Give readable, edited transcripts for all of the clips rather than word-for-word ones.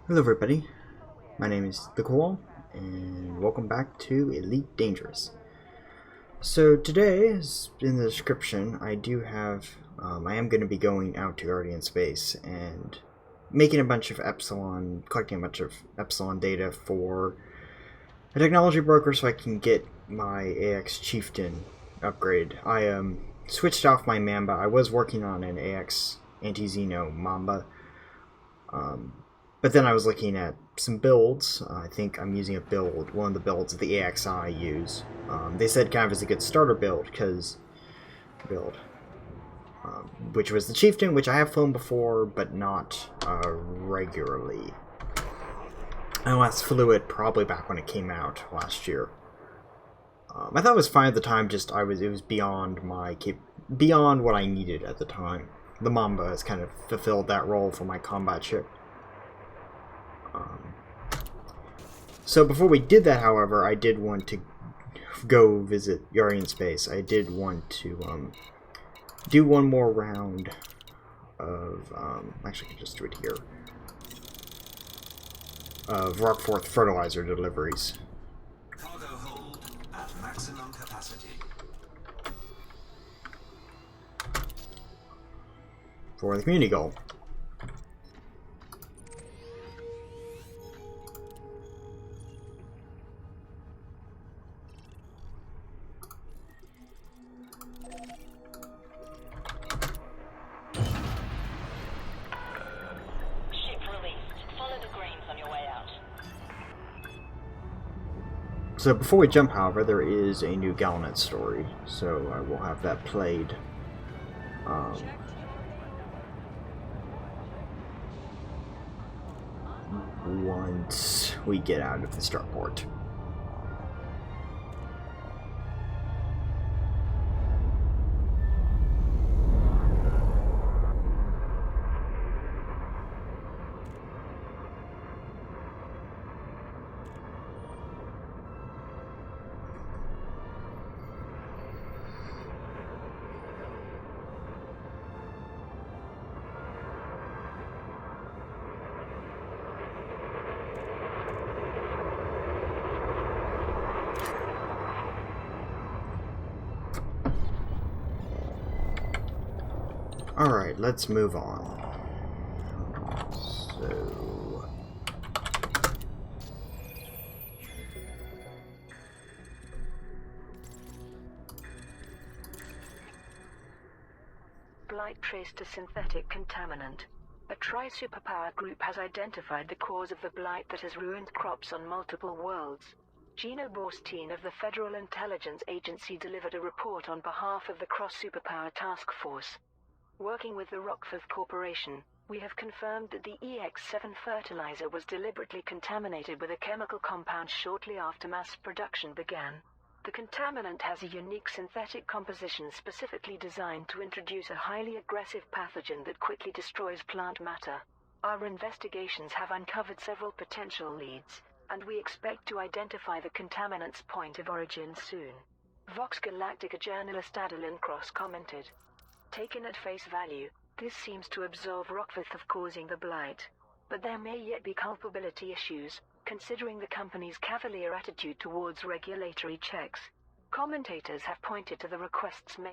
Hello everybody, my name is TheCoolWall, and welcome back to Elite Dangerous. So today, as in the description, I do have, I am going to be going out to Guardian Space and making a bunch of Epsilon, collecting a bunch of Epsilon data for a technology broker so I can get my AX Chieftain upgrade. I switched off my Mamba. I was working on an AX Anti-Xeno Mamba, but then I was looking at some builds. I think I'm using one of the builds that the AXI use. They said kind of as a good starter build, which was the Chieftain, which I have flown before, but not regularly. I last flew it probably back when it came out last year. I thought it was fine at the time. It was beyond beyond what I needed at the time. The Mamba has kind of fulfilled that role for my combat ship. So before we did that, however, I did want to go visit Guardian Space. I did want to do one more round of, actually I can just do it here, of Rockforth fertilizer deliveries. Cargo hold at maximum capacity. For the community goal. So before we jump, however, there is a new Galnet story, so I will have that played. Once we get out of the starport. Alright, let's move on. So... Blight traced a synthetic contaminant. A tri-superpower group has identified the cause of the blight that has ruined crops on multiple worlds. Gino Borstein of the Federal Intelligence Agency delivered a report on behalf of the Cross-Superpower Task Force. Working with the Rockforth Corporation, we have confirmed that the EX-7 fertilizer was deliberately contaminated with a chemical compound shortly after mass production began. The contaminant has a unique synthetic composition specifically designed to introduce a highly aggressive pathogen that quickly destroys plant matter. Our investigations have uncovered several potential leads, and we expect to identify the contaminant's point of origin soon. Vox Galactica journalist Adeline Cross commented. Taken at face value, this seems to absolve Rockforth of causing the blight. But there may yet be culpability issues, considering the company's cavalier attitude towards regulatory checks. Commentators have pointed to the requests made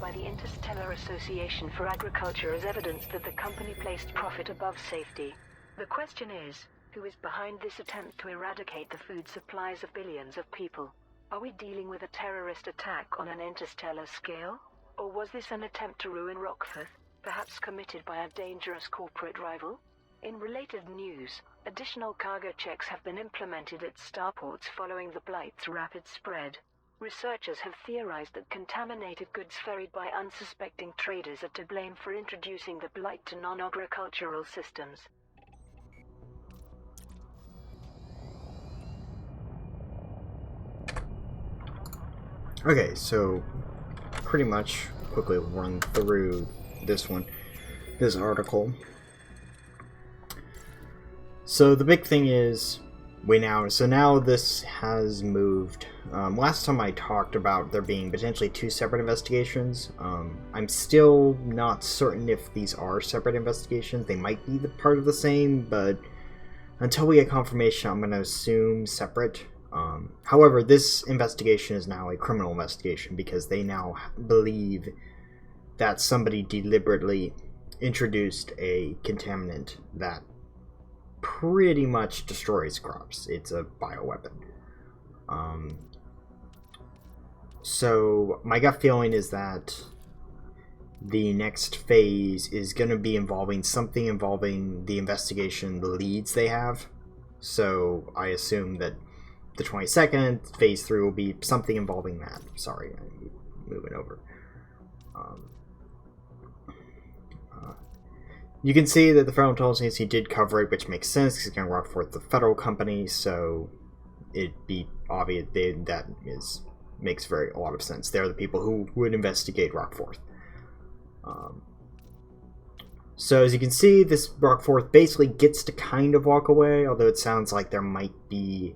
by the Interstellar Association for Agriculture as evidence that the company placed profit above safety. The question is, who is behind this attempt to eradicate the food supplies of billions of people? Are we dealing with a terrorist attack on an interstellar scale? Or was this an attempt to ruin Rockforth, perhaps committed by a dangerous corporate rival? In related news, additional cargo checks have been implemented at starports following the blight's rapid spread. Researchers have theorized that contaminated goods ferried by unsuspecting traders are to blame for introducing the blight to non-agricultural systems. Okay, so pretty much quickly run through this article. So the big thing is So now this has moved. Last time I talked about there being potentially 2 separate investigations. I'm still not certain if these are separate investigations. They might be part of the same, but until we get confirmation, I'm going to assume separate. However, this investigation is now a criminal investigation because they now believe that somebody deliberately introduced a contaminant that pretty much destroys crops. It's a bioweapon. So my gut feeling is that the next phase is going to be involving something involving the investigation, the leads they have. So I assume that the 22nd, phase 3 will be something involving that. Sorry, I'm moving over. You can see that the Federal Intelligence Agency did cover it, which makes sense because it's going to work for the federal company, so it'd be obvious makes a lot of sense. They're the people who would investigate Rockforth. So as you can see, this Rockforth basically gets to kind of walk away, although it sounds like there might be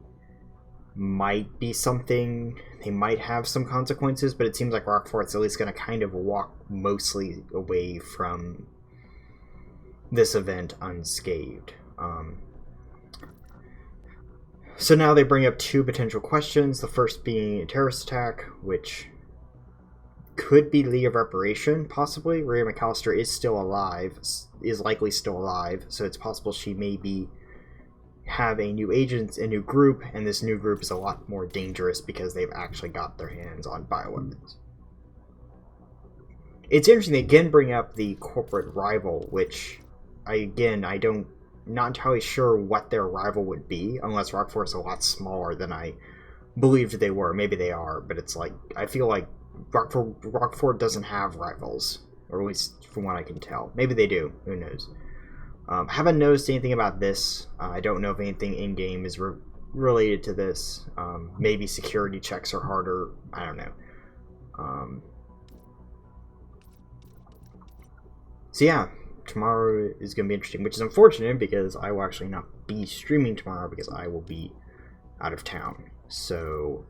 something. They might have some consequences, but it seems like Rockforth's at least going to kind of walk mostly away from this event unscathed. So now they bring up 2 potential questions. The first being a terrorist attack, which could be League of Reparation, possibly. Rhea McAllister is likely still alive, so it's possible she may have a new agent, a new group, and this new group is a lot more dangerous because they've actually got their hands on bioweapons. It's interesting, they again bring up the corporate rival, which not entirely sure what their rival would be, unless Rockforth is a lot smaller than I believed they were. Maybe they are, but it's like, I feel like Rockforth doesn't have rivals, or at least from what I can tell. Maybe they do, who knows. Haven't noticed anything about this. I don't know if anything in-game is related to this. Maybe security checks are harder, I don't know. So yeah, tomorrow is going to be interesting, which is unfortunate because I will actually not be streaming tomorrow because I will be out of town. So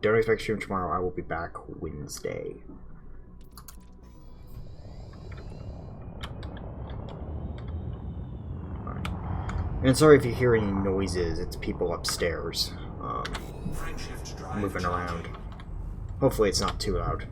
don't expect to stream tomorrow. I will be back Wednesday. Right. And sorry if you hear any noises. It's people upstairs moving around. Hopefully it's not too loud.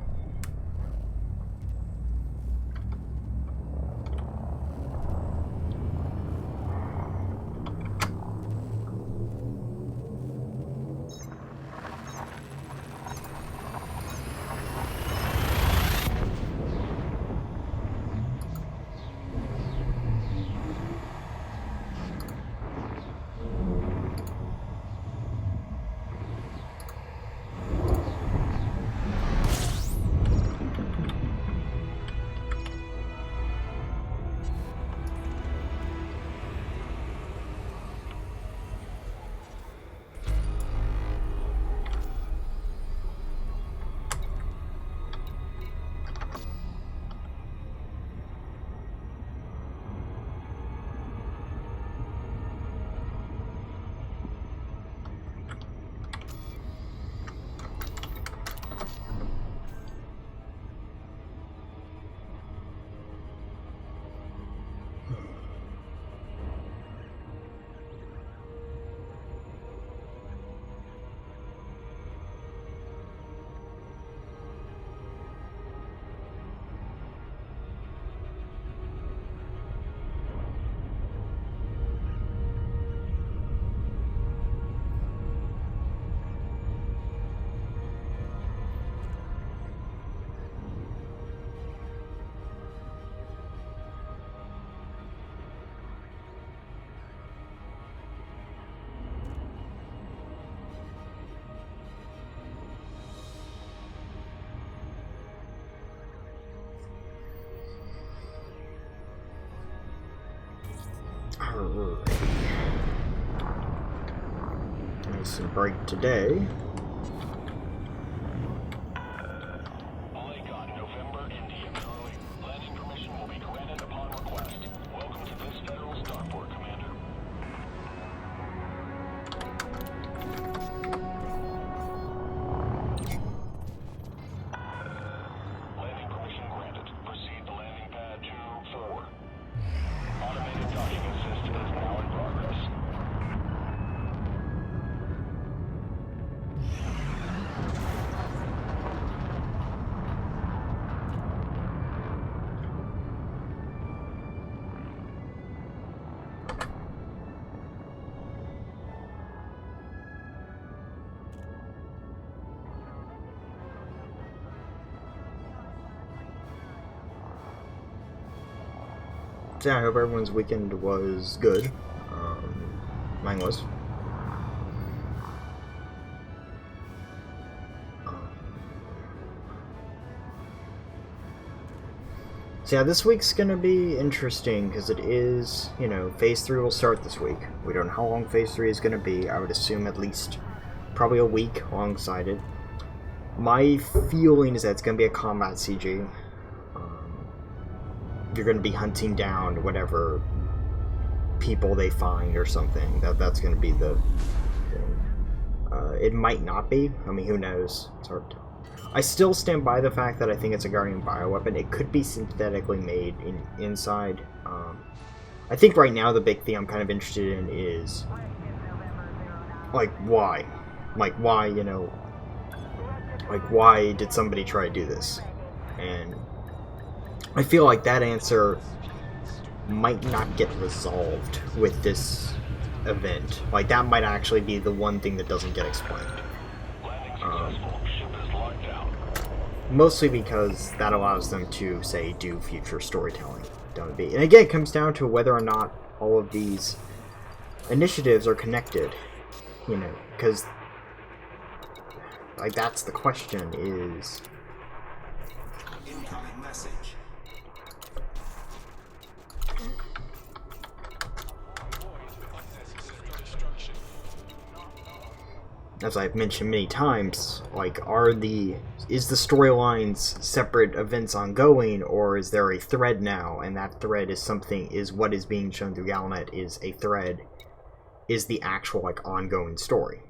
Nice and bright today. November, India, Charlie. Landing permission will be granted upon request. Welcome to this federal starport, Commander. So yeah, I hope everyone's weekend was good. Mine was. So yeah, this week's gonna be interesting because it is, you know, Phase 3 will start this week. We don't know how long Phase 3 is gonna be. I would assume at least probably a week alongside it. My feeling is that it's gonna be a combat CG. You're gonna be hunting down whatever people they find or something. That's gonna be the thing. It might not be. I mean, who knows? It's hard to... I still stand by the fact that I think it's a Guardian bioweapon. It could be synthetically made inside. I think right now the big thing I'm kind of interested in is, like, why? Like, why, you know, like, why did somebody try to do this? And I feel like that answer might not get resolved with this event. Like, that might actually be the one thing that doesn't get explained. Mostly because that allows them to, say, do future storytelling. Don't be. And again, it comes down to whether or not all of these initiatives are connected. You know, because, like, that's the question, is... Incoming message. As I've mentioned many times, like, is the storylines separate events ongoing, or is there a thread now, and that thread is what is being shown through Galnet is a thread, is the actual, like, ongoing story.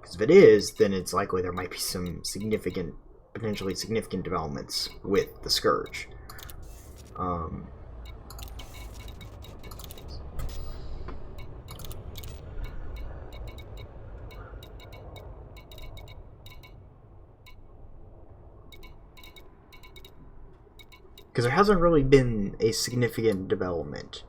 Because if it is, then it's likely there might be some potentially significant developments with the Scourge. Because there hasn't really been a significant development.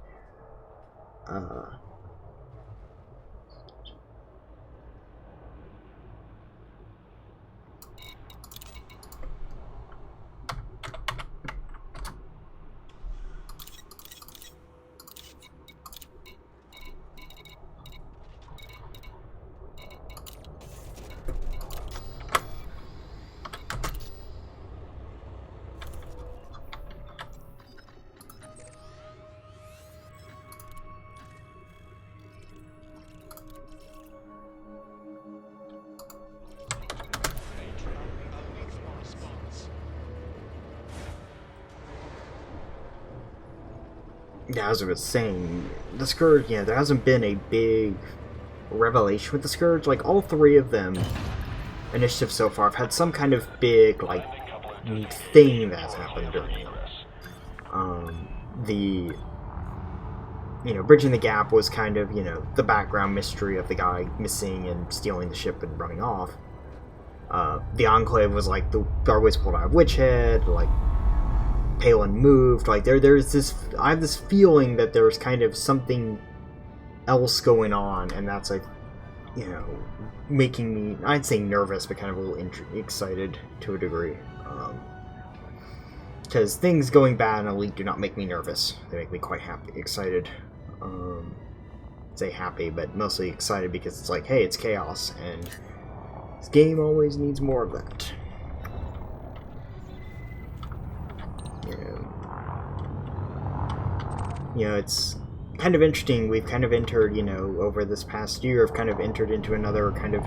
Yeah, as I was saying, the Scourge, yeah, there hasn't been a big revelation with the Scourge. Like, all three of them, initiatives so far, have had some kind of big, like, thing that's happened during them. Bridging the Gap was kind of, the background mystery of the guy missing and stealing the ship and running off. The Enclave was, like, the Darways pulled out of Witchhead, like, Palin moved, like, there's this, I have this feeling that there's kind of something else going on, and that's, like, making me, I'd say nervous, but kind of a little excited to a degree. Because things going bad in Elite do not make me nervous. They make me quite excited. I'd say happy, but mostly excited because it's like, hey, it's chaos, and this game always needs more of that. It's kind of interesting. We've kind of entered, over this past year, I've kind of entered into another kind of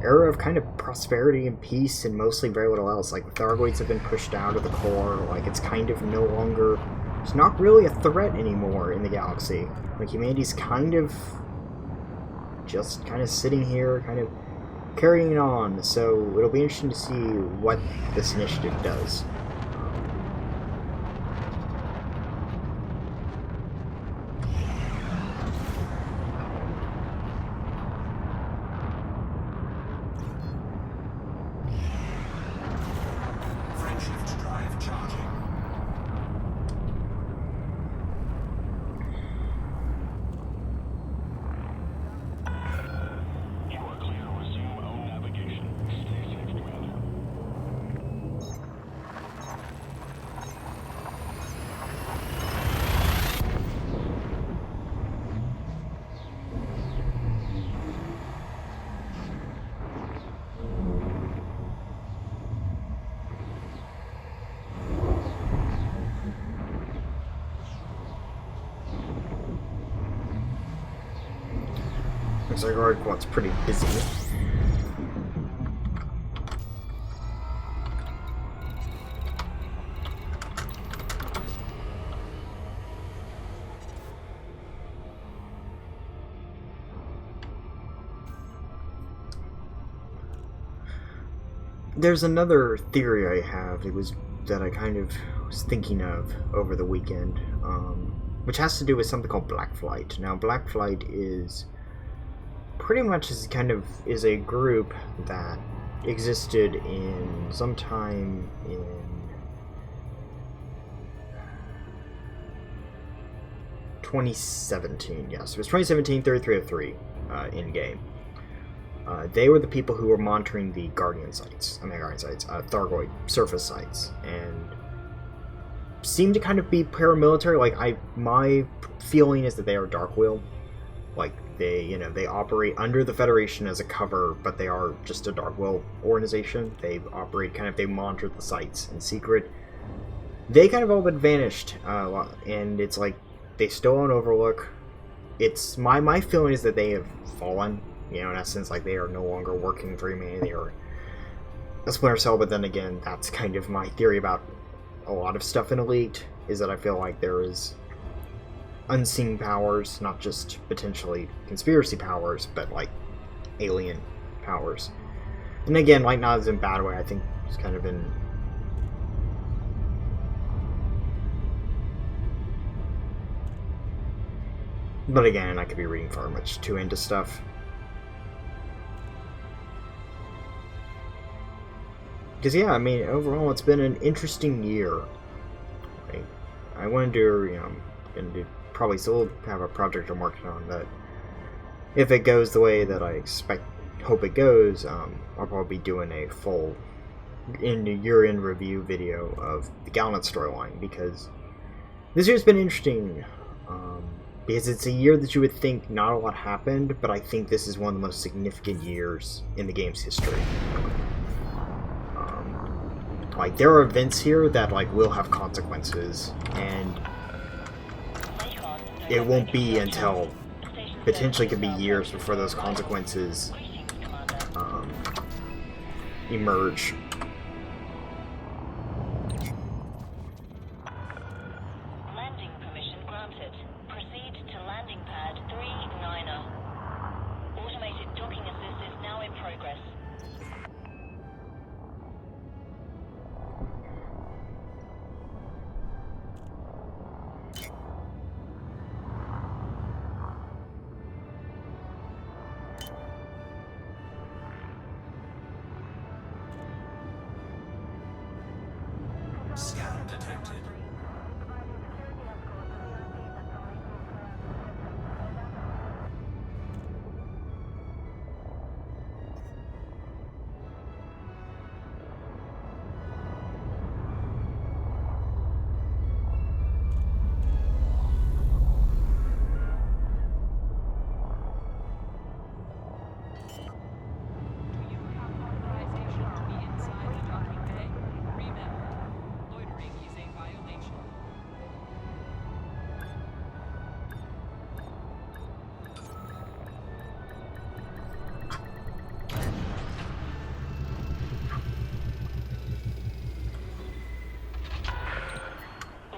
era of kind of prosperity and peace and mostly very little else. Like, the Thargoids have been pushed out of the core. Like, it's kind of no longer... It's not really a threat anymore in the galaxy. Like, humanity's kind of just kind of sitting here, kind of carrying on. So it'll be interesting to see what this initiative does. Looks like our quad's pretty busy. There's another theory I have. It was that I kind of was thinking of over the weekend, which has to do with something called Black Flight. Now, Black Flight is pretty much is a group that existed in sometime in 2017. Yes, it was 2017, 3303 in game. They were the people who were monitoring the Thargoid surface sites, and seemed to kind of be paramilitary. Like, my feeling is that they are Darkwill. Like, they operate under the Federation as a cover, but they are just a Darkwill organization. They operate they monitor the sites in secret. They kind of all but vanished, and it's like they still own Overlook. It's my feeling is that they have fallen. In essence, like, they are no longer working for humanity. They are a Splinter Cell, but then again, that's kind of my theory about a lot of stuff in Elite, is that I feel like there is unseen powers, not just potentially conspiracy powers, but, like, alien powers. And again, like, not as in a bad way, I think it's kind of in... But again, I could be reading far much too into stuff. Because, yeah, I mean, overall, it's been an interesting year. I want to do, probably still have a project I'm working on that, if it goes the way that I hope it goes, I'll probably be doing a full year-end review video of the Gallant storyline, because this year's been interesting, because it's a year that you would think not a lot happened, but I think this is one of the most significant years in the game's history. Like, there are events here that, like, will have consequences, and it won't be until potentially could be years before those consequences emerge. Landing permission granted. Proceed to landing pad 39er. Automated docking assist is now in progress. Scan detected.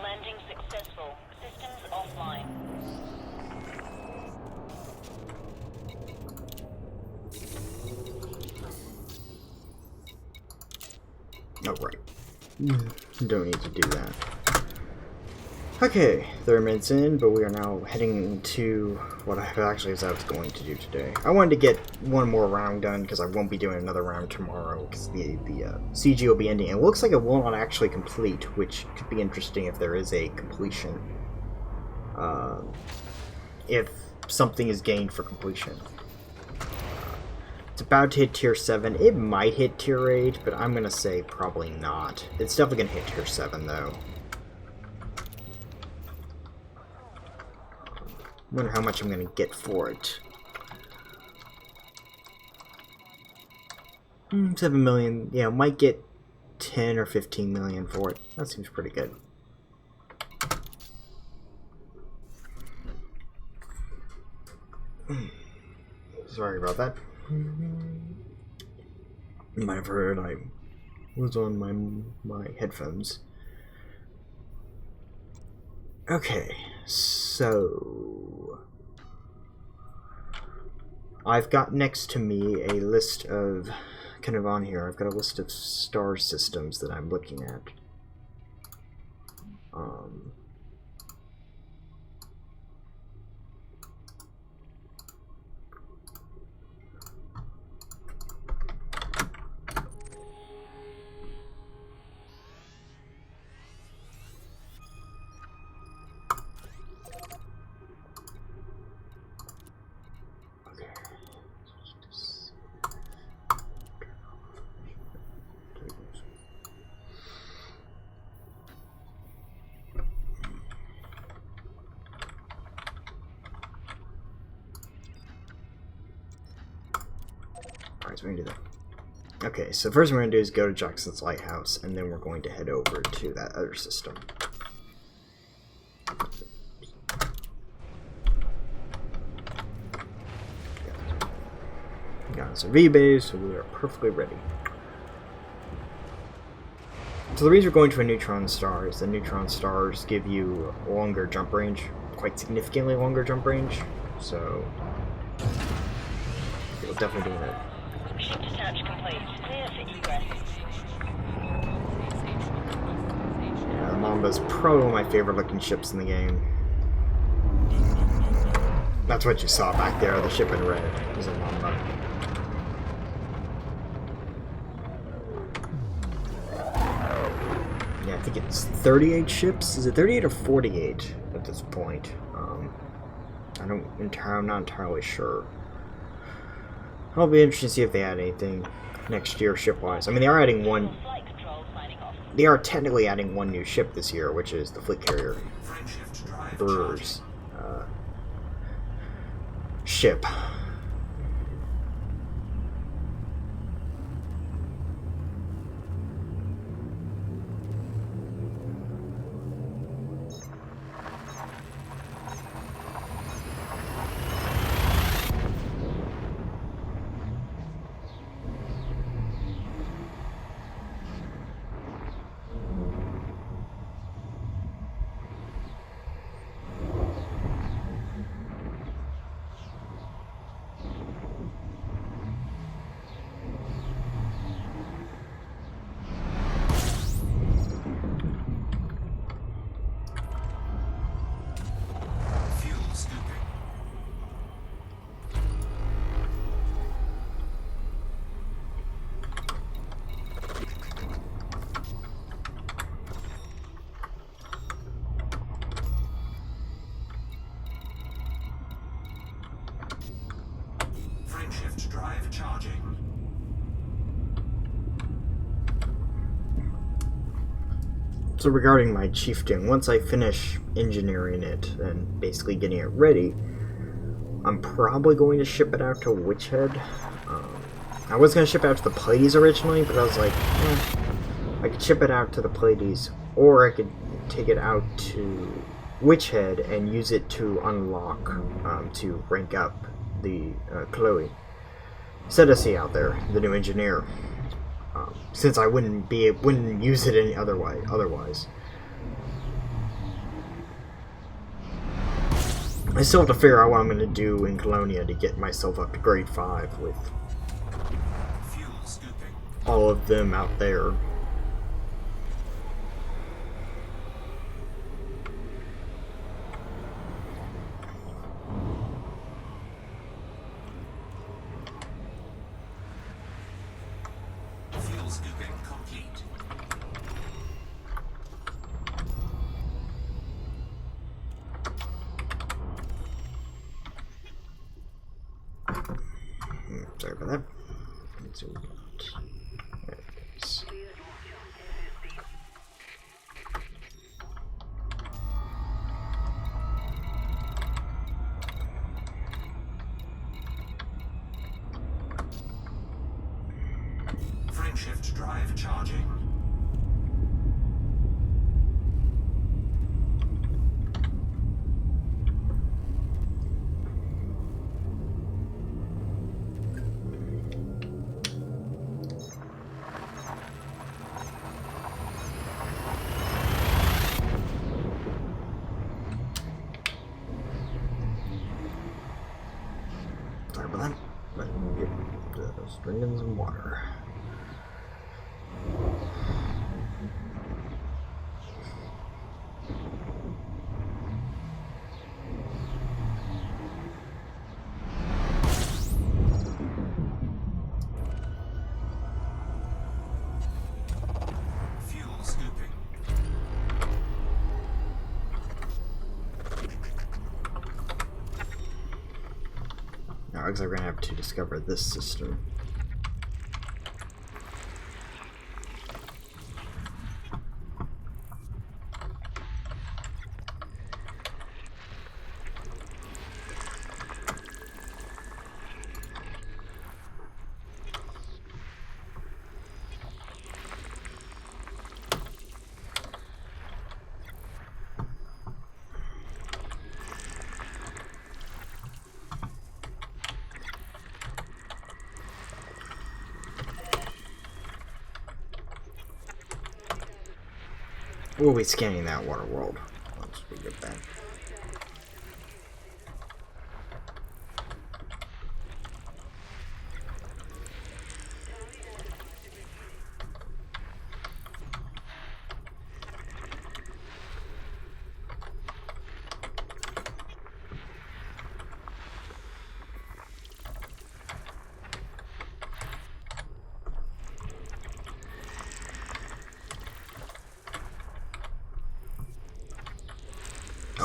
Landing successful. Systems offline. Oh, right. Don't need to do that. Okay, 30 minutes in, but we are now heading to what I actually said I was going to do today. I wanted to get one more round done, because I won't be doing another round tomorrow, because the CG will be ending. It looks like it will not actually complete, which could be interesting if there is a completion. If something is gained for completion. It's about to hit tier 7. It might hit tier 8, but I'm going to say probably not. It's definitely going to hit tier 7, though. Wonder how much I'm going to get for it. 7 million. Yeah, might get 10 or 15 million for it. That seems pretty good. Sorry about that. You might have heard I was on my headphones. Okay, so I've got next to me a list of, kind of on here, I've got a list of star systems that I'm looking at. Alright, so we're gonna do that. Okay, so first we're gonna do is go to Jackson's Lighthouse, and then we're going to head over to that other system. Got us a V-base, so we are perfectly ready. So the reason we're going to a neutron star is the neutron stars give you longer jump range, quite significantly longer jump range, so we'll definitely do that. Ship detach complete. Clear for egress. Yeah, the Mamba's probably one of my favorite looking ships in the game. That's what you saw back there, the ship in red. It was a Mamba. Yeah, I think it's 38 ships. Is it 38 or 48 at this point? I'm not entirely sure. I'll be interested to see if they add anything next year ship-wise. I mean, they are adding one. Flight control signing off. They are technically adding one new ship this year, which is the fleet carrier Brewer's ship. Shift drive charging. So regarding my Chieftain, once I finish engineering it and basically getting it ready, I'm probably going to ship it out to Witchhead. I was going to ship it out to the Pleiades originally, but I was like, I could ship it out to the Pleiades, or I could take it out to Witchhead and use it to unlock, to rank up the Chloe. Cetici out there, the new engineer. Since I wouldn't use it any otherwise. I still have to figure out what I'm going to do in Colonia to get myself up to grade 5 with all of them out there. Sorry about that. Let's see what we got. There it is. Frameshift drive charging. water. Fuel scooping. Now, looks like we're gonna have to discover this system. We'll be scanning that water world once we get back.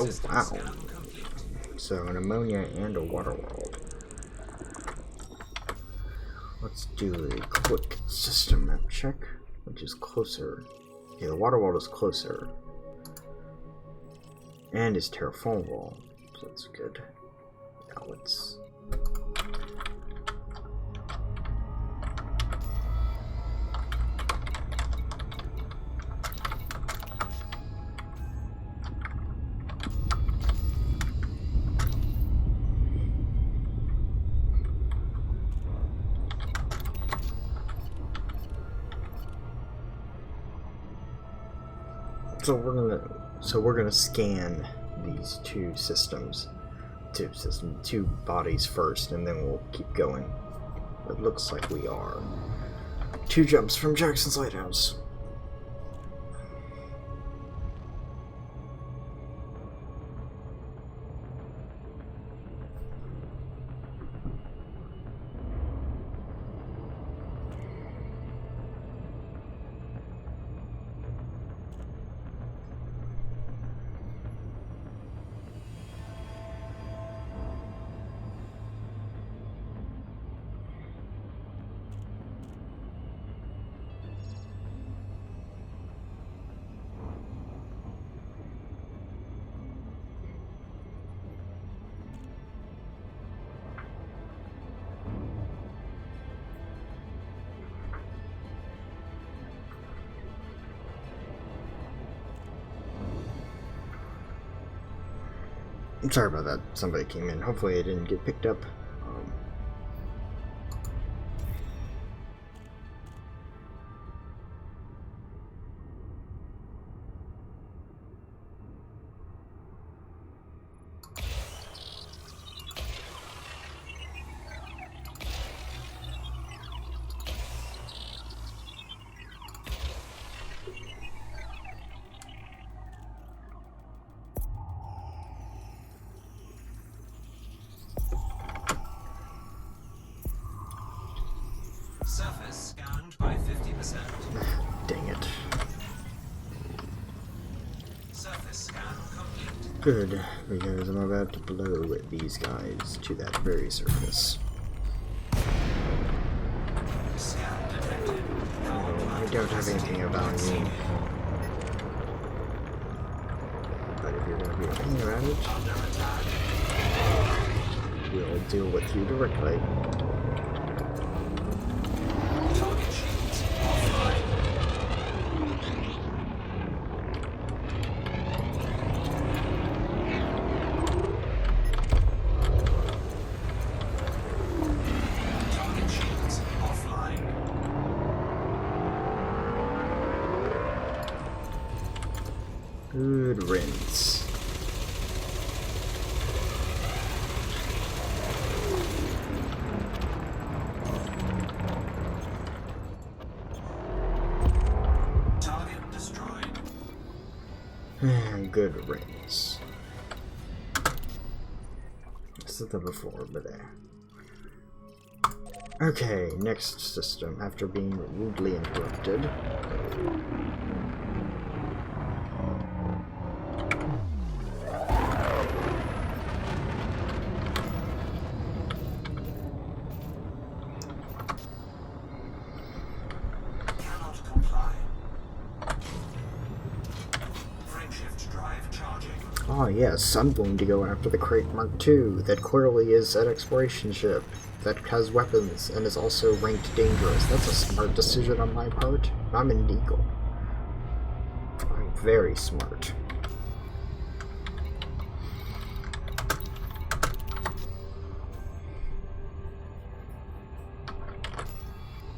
Oh wow. So an ammonia and a water world. Let's do a quick system map check, which is closer. Yeah, the water world is closer. And is terraformable, so that's good. Now let's So we're gonna scan these two systems, two bodies first, and then we'll keep going. It looks like we are 2 jumps from Jackson's Lighthouse. I'm sorry about that. Somebody came in. Hopefully it didn't get picked up. Surface scanned by 50%. Dang it. Surface scan complete. Good, because I'm about to blow these guys to that very surface. Scan detected. I don't have anything about you. But if you're going to be a pain around it, Under attack. we'll deal with you directly. Target shields offline. Target shields offline. Good riddance. And good riddance. I said that before, but okay, next system, after being rudely interrupted. Cannot comply. Frameshift drive charging. Oh yes, I'm going to go after the Crate Mark II, that clearly is an exploration ship, that has weapons, and is also ranked dangerous. That's a smart decision on my part. I'm an Eagle. I'm very smart.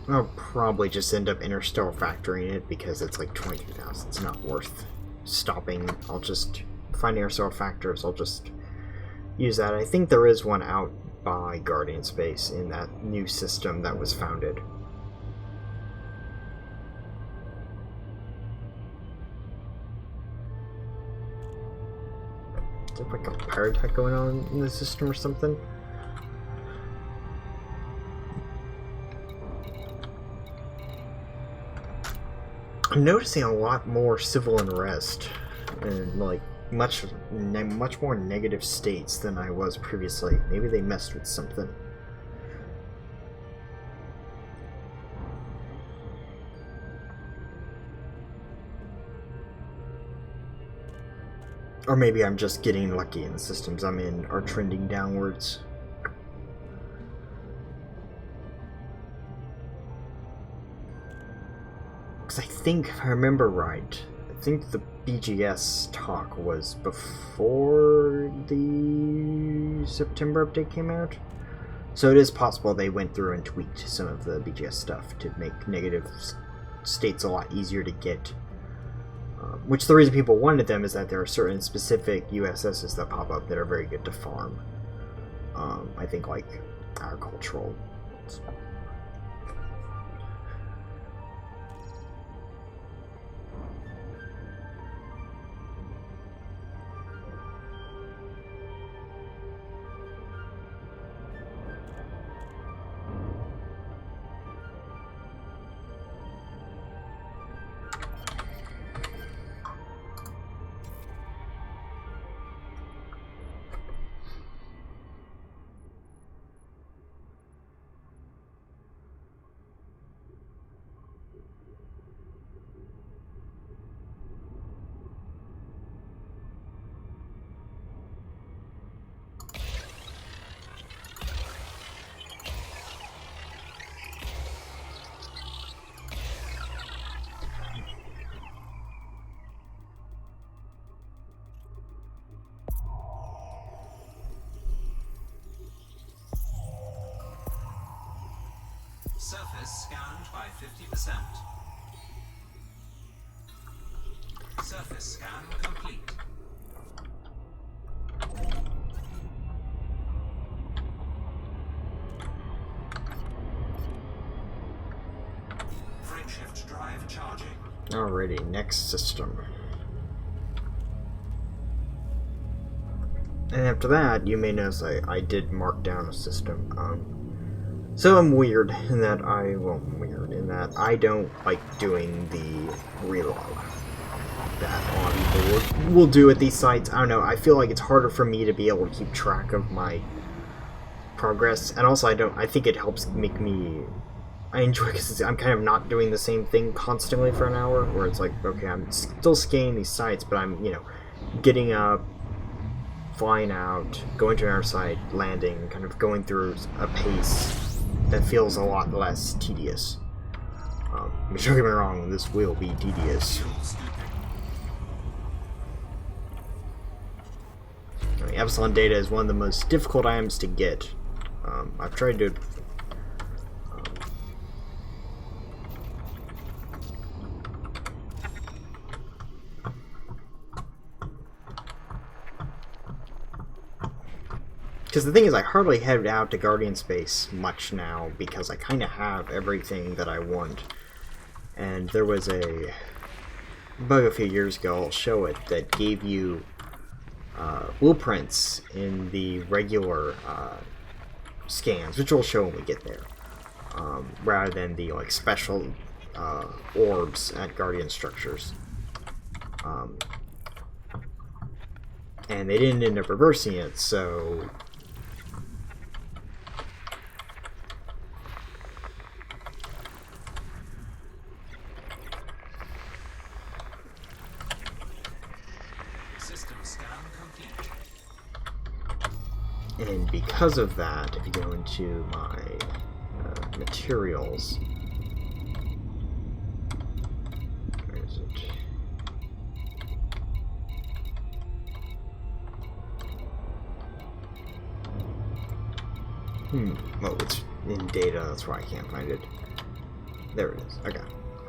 I'll probably just end up interstellar factoring it because it's like 22,000. It's not worth stopping. I'll just find interstellar factors. I'll just use that. I think there is one out by Guardian Space in that new system that was founded. Is there like a pirate attack going on in the system or something? I'm noticing a lot more civil unrest and like much more negative states than I was previously. Maybe they messed with something. Or maybe I'm just getting lucky and the systems I'm in are trending downwards. Because I think, if I remember right, I think the BGS talk was before the September update came out. So it is possible they went through and tweaked some of the BGS stuff to make negative states a lot easier to get. Which the reason people wanted them is that there are certain specific USSs that pop up that are very good to farm. I think like agricultural. Surface scanned by 50%. Surface scan complete. Frameshift drive charging. Alrighty, next system. And after that, you may notice I did mark down a system. So I'm weird in that I don't like doing the relog that a lot of people will do at these sites. I don't know, I feel like it's harder for me to be able to keep track of my progress, and also I think it helps make me, I enjoy because I'm kind of not doing the same thing constantly for an hour, where it's like, okay, I'm still scanning these sites, but I'm, you know, getting up, flying out, going to another site, landing, kind of going through a pace that feels a lot less tedious. Don't get me wrong, this will be tedious. I mean, Epsilon data is one of the most difficult items to get. I've tried to... Because the thing is, I hardly head out to Guardian Space much now, because I kind of have everything that I want. And there was a bug a few years ago, I'll show it, that gave you blueprints in the regular scans, which we'll show when we get there, rather than the like special orbs at Guardian structures. And they didn't end up reversing it, so System scan complete. and because of that, if you go into my materials, where is it? Oh, it's in data, that's why I can't find it. There it is, okay.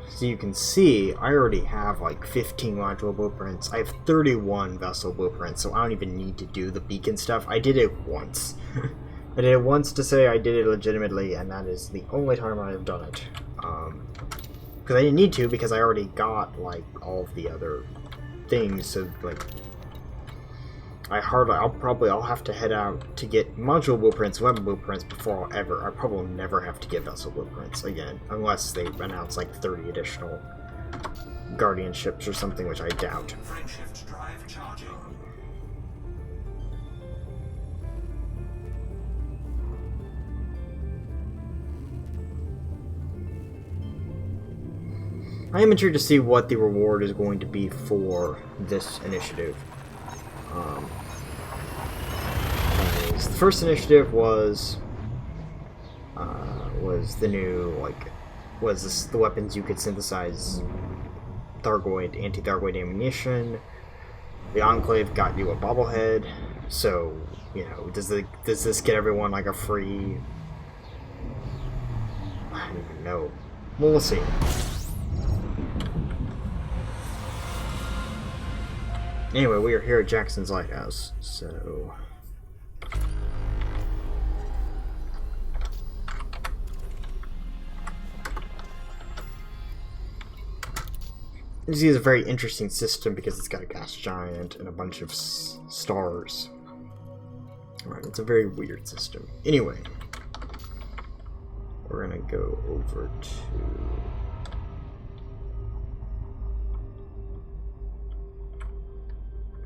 So you can see, I already have like 15 module blueprints. I have 31 vessel blueprints, so I don't even need to do the beacon stuff. I did it once. I did it once to say I did it legitimately, and that is the only time I have done it. Because I didn't need to, because I already got like all of the other things, so like I'll have to head out to get module blueprints, weapon blueprints before I'll probably never have to get vessel blueprints again, unless they announce like 30 additional Guardian ships or something, which I doubt. Frameshift drive charging. I am intrigued to see what the reward is going to be for this initiative. The first initiative was the new, like, the weapons you could synthesize Thargoid, anti-Thargoid ammunition. The Enclave got you a bobblehead, so, you know, does this get everyone like a free... I don't even know. Well, we'll see. Anyway, we are here at Jackson's Lighthouse, so... This is a very interesting system because it's got a gas giant and a bunch of stars. Alright, it's a very weird system. Anyway, we're gonna go over to...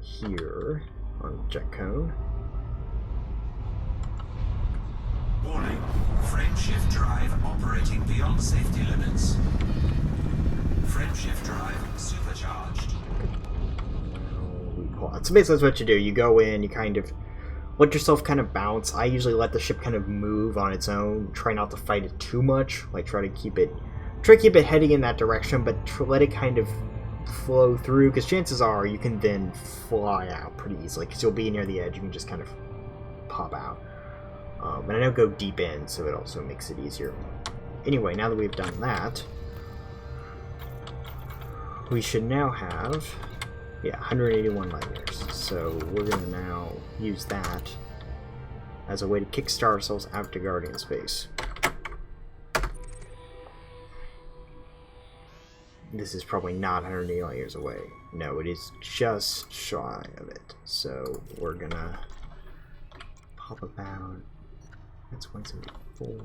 here on jet cone. Warning. Frameshift drive operating beyond safety limits. Frameshift drive supercharged. So basically that's what you do. You go in, you kind of let yourself kind of bounce. I usually let the ship kind of move on its own. Try not to fight it too much. Like try to keep it heading in that direction, but let it kind of flow through, because chances are you can then fly out pretty easily, because you'll be near the edge. You can just kind of pop out. And I don't go deep in, so it also makes it easier. Anyway, now that we've done that, we should now have, 181 light years. So we're going to now use that as a way to kickstart ourselves out to Guardian space. This is probably not 180 light years away. No, it is just shy of it. So we're going to pop about, that's 174.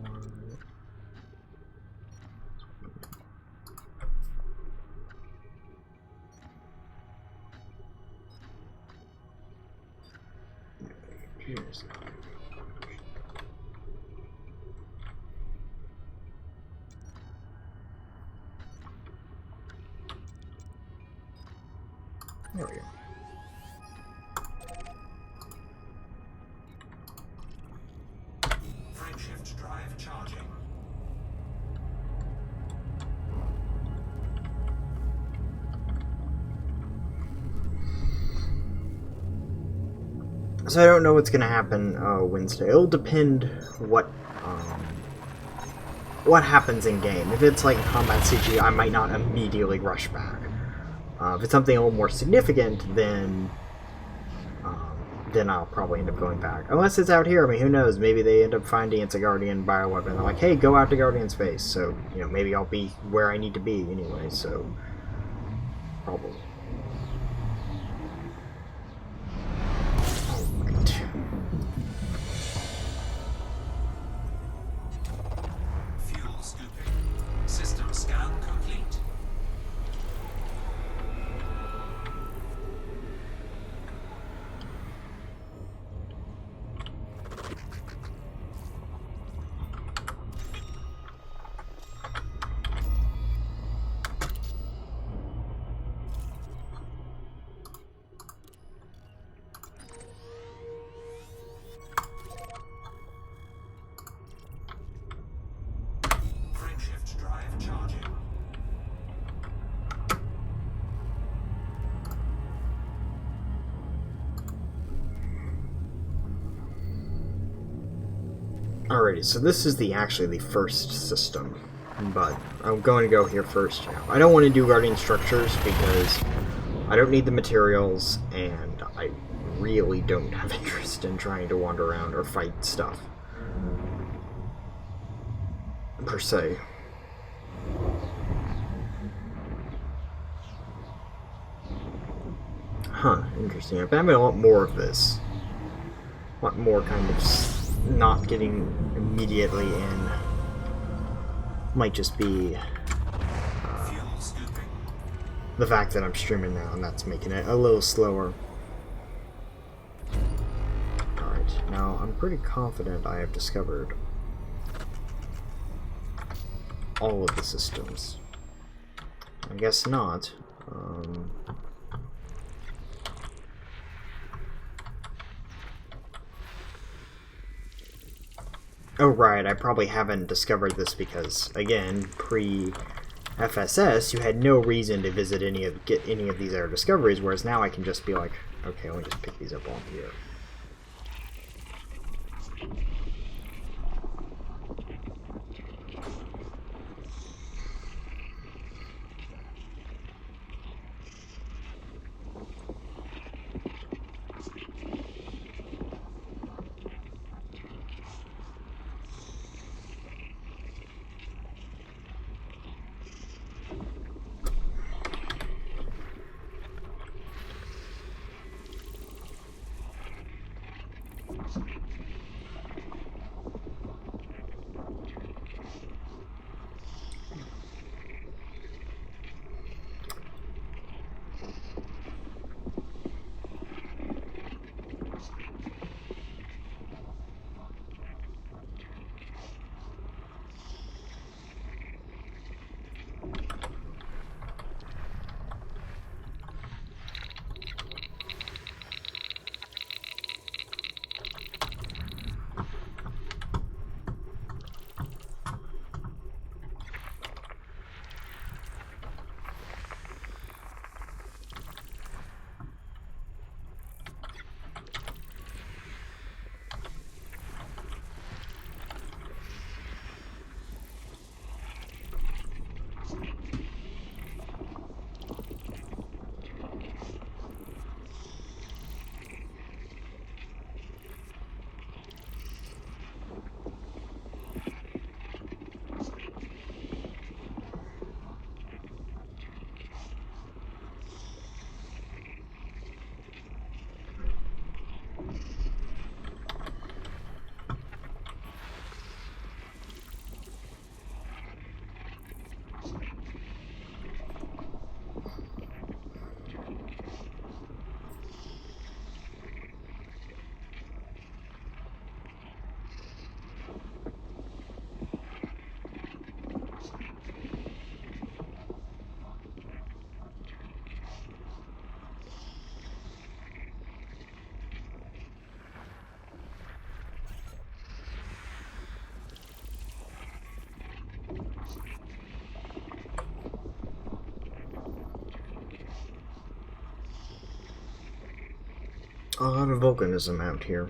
Here's there we go. Frameshift drive charging. So I don't know what's gonna happen Wednesday. It'll depend what happens in game. If it's like a combat CG, I might not immediately rush back. If it's something a little more significant, then I'll probably end up going back. Unless it's out here. I mean, who knows? Maybe they end up finding it's a Guardian bioweapon. They're like, hey, go out to Guardian space. So, you know, maybe I'll be where I need to be anyway. So, Probably. Alright. Fuel scooping. System scan complete. Frameshift drive charging. Alrighty, so this is actually the first system, but I'm going to go here first. I don't want to do guardian structures because I don't need the materials, and I really don't have interest in trying to wander around or fight stuff, per se. Huh, interesting. I've been having a lot more of this. A lot more kind of not getting immediately in. Might just be Fuel scooping. the fact that I'm streaming now, and that's making it a little slower. Alright, now I'm pretty confident I have discovered all of the systems. I guess not. Oh right, I probably haven't discovered this because, again, pre-FSS, you had no reason to visit get any of these other discoveries, whereas now I can just be like, okay, let me just pick these up on here. A lot of volcanism out here.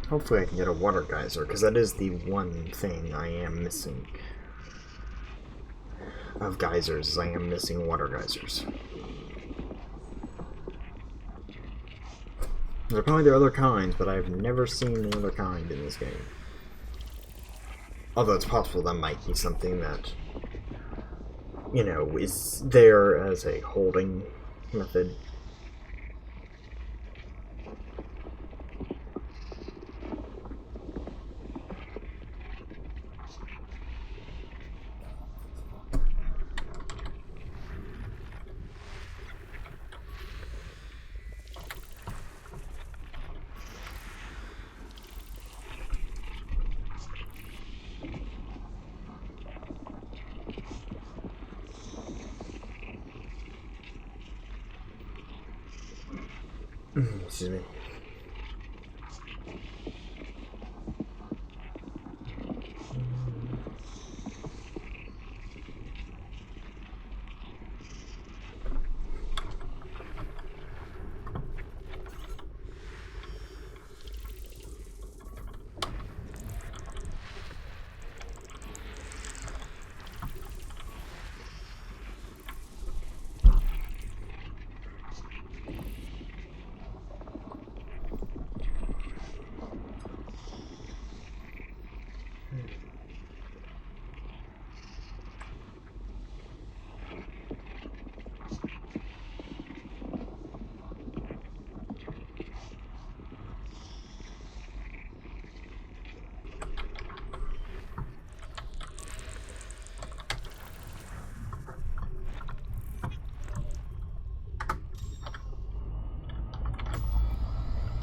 Hopefully I can get a water geyser, because that is the one thing I am missing of geysers, is I am missing water geysers. There are probably other kinds, but I've never seen another kind in this game. Although it's possible that might be something that, you know, is there as a holding method. Excuse me.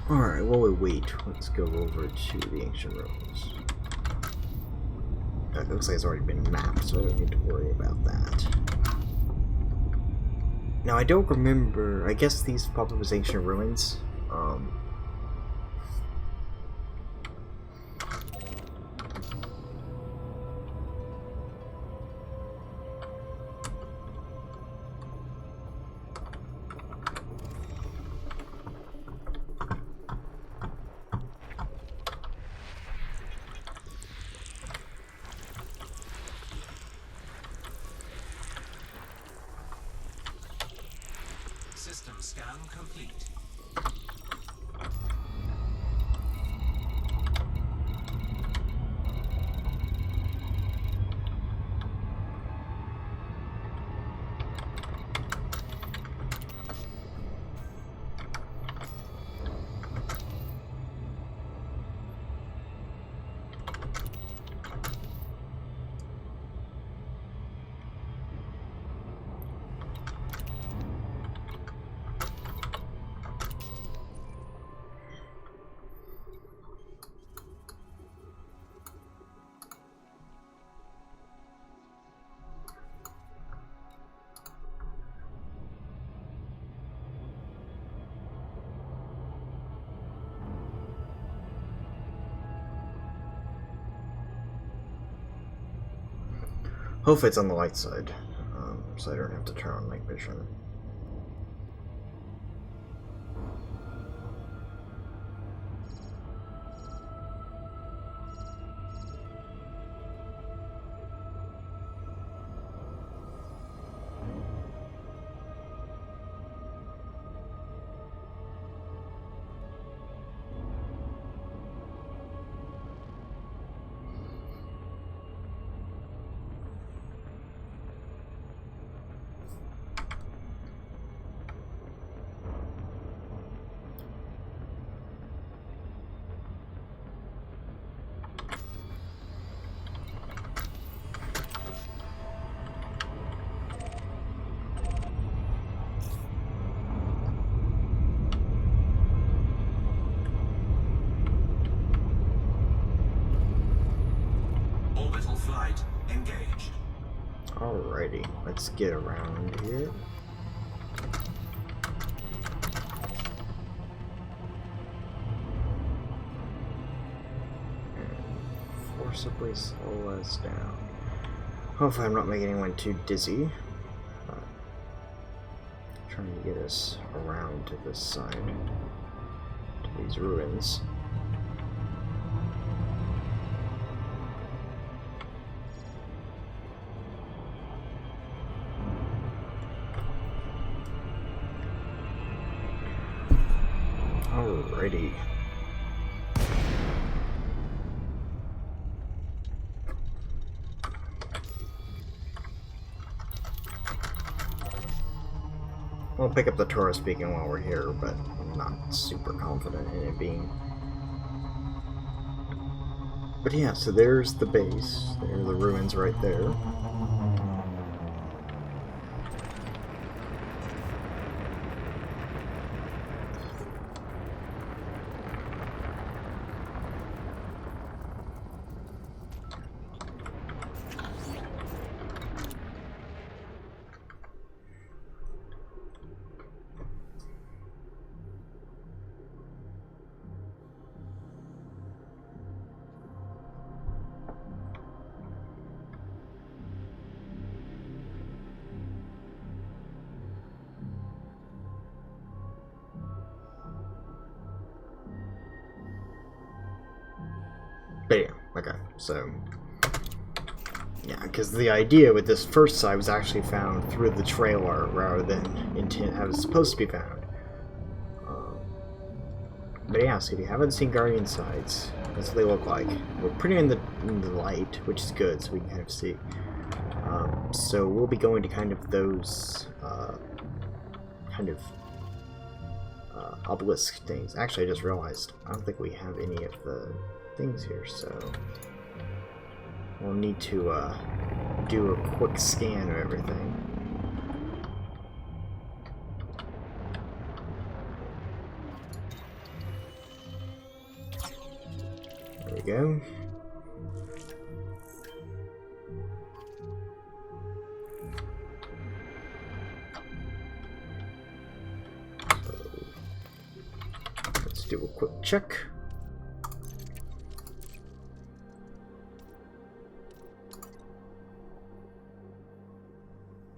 Alright, while we wait, let's go over to the ancient ruins. It looks like it's already been mapped, so I don't need to worry about that. Now, I don't remember, I guess these pop up as ancient ruins. System scan complete. Hopefully it's on the light side, so I don't have to turn on night vision. Orbital flight engaged. Alrighty, let's get around here. And forcibly slow us down. Hopefully I'm not making anyone too dizzy. But trying to get us around to this side, to these ruins. Alrighty. We'll pick up the tourist beacon while we're here, but I'm not super confident in it being. But yeah, so there's the base. There are the ruins right there. But yeah, okay, so yeah, because the idea with this first side was actually found through the trailer rather than how it was supposed to be found. But yeah, so if you haven't seen Guardian sides, that's what they look like. We're pretty in the light, which is good, so we can kind of see. So we'll be going to kind of those obelisk things. Actually, I just realized I don't think we have any of the things here, so we'll need to do a quick scan of everything. There we go. So, let's do a quick check.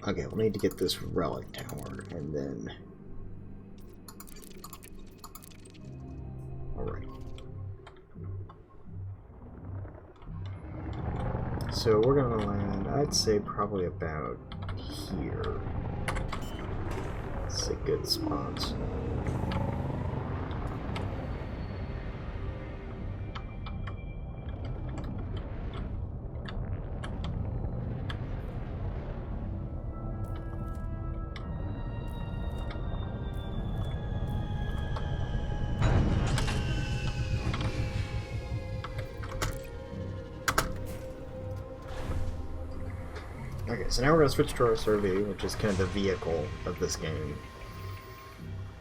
Okay, we'll need to get this relic tower, and then... Alright. So we're gonna land, I'd say probably about here. It's a good spot. Okay, so now we're going to switch to our survey, which is kind of the vehicle of this game.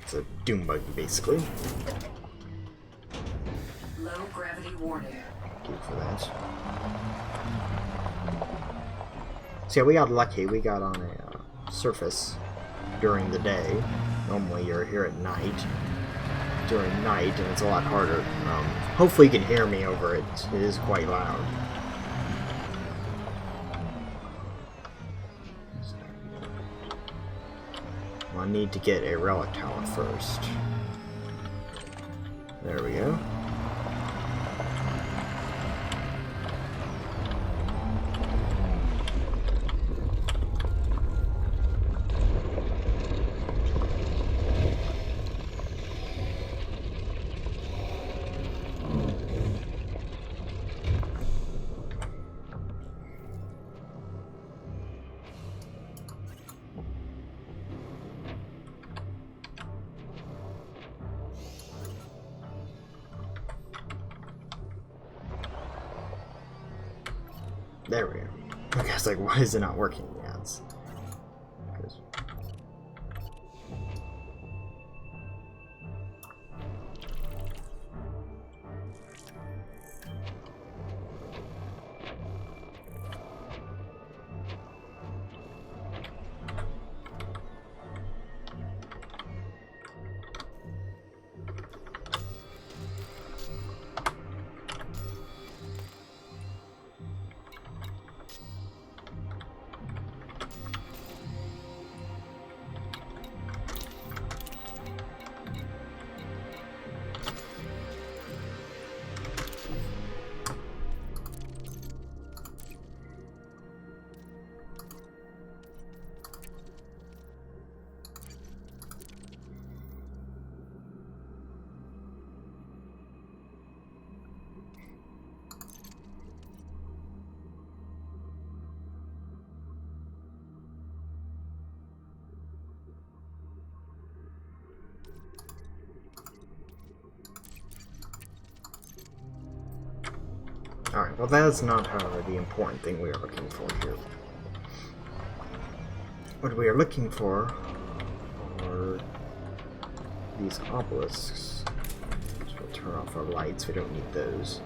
It's a doom buggy, basically. Low gravity warning. Thank you for that. So yeah, we got lucky. We got on a surface during the day. Normally you're here at night. During night, and it's a lot harder. Hopefully you can hear me over it. It is quite loud. I need to get a relic tower first. There we go. There we go. I was like, why is it not working? Yeah, it's... Alright, well that's not the important thing we are looking for here. What we are looking for are these obelisks. So we'll turn off our lights, we don't need those.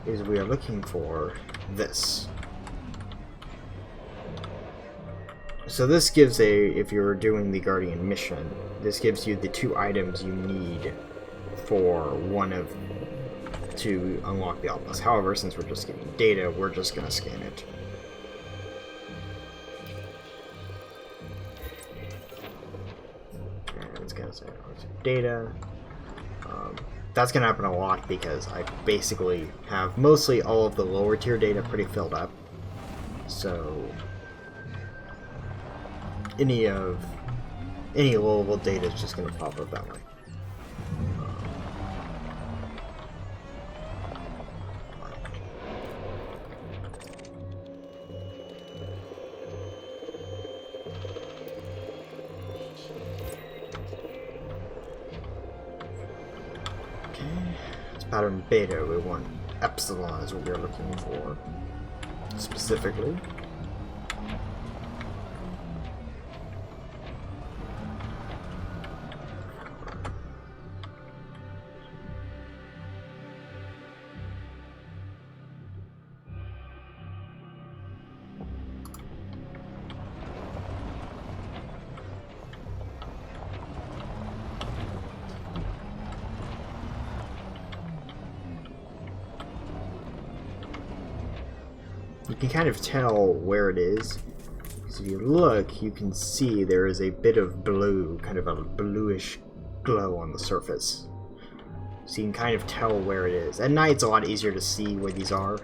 Is we are looking for this. So this gives if you're doing the Guardian mission, this gives you the 2 items you need for to unlock the obelisk. However, since we're just getting data, we're just gonna scan it. And it's gonna say data. That's gonna happen a lot because I basically have mostly all of the lower tier data pretty filled up. So any low level data is just gonna pop up that way. Pattern beta, we want Epsilon is what we're looking for specifically. You can kind of tell where it is, because if you look, you can see there is a bit of blue, kind of a bluish glow on the surface. So you can kind of tell where it is. At night, it's a lot easier to see where these are.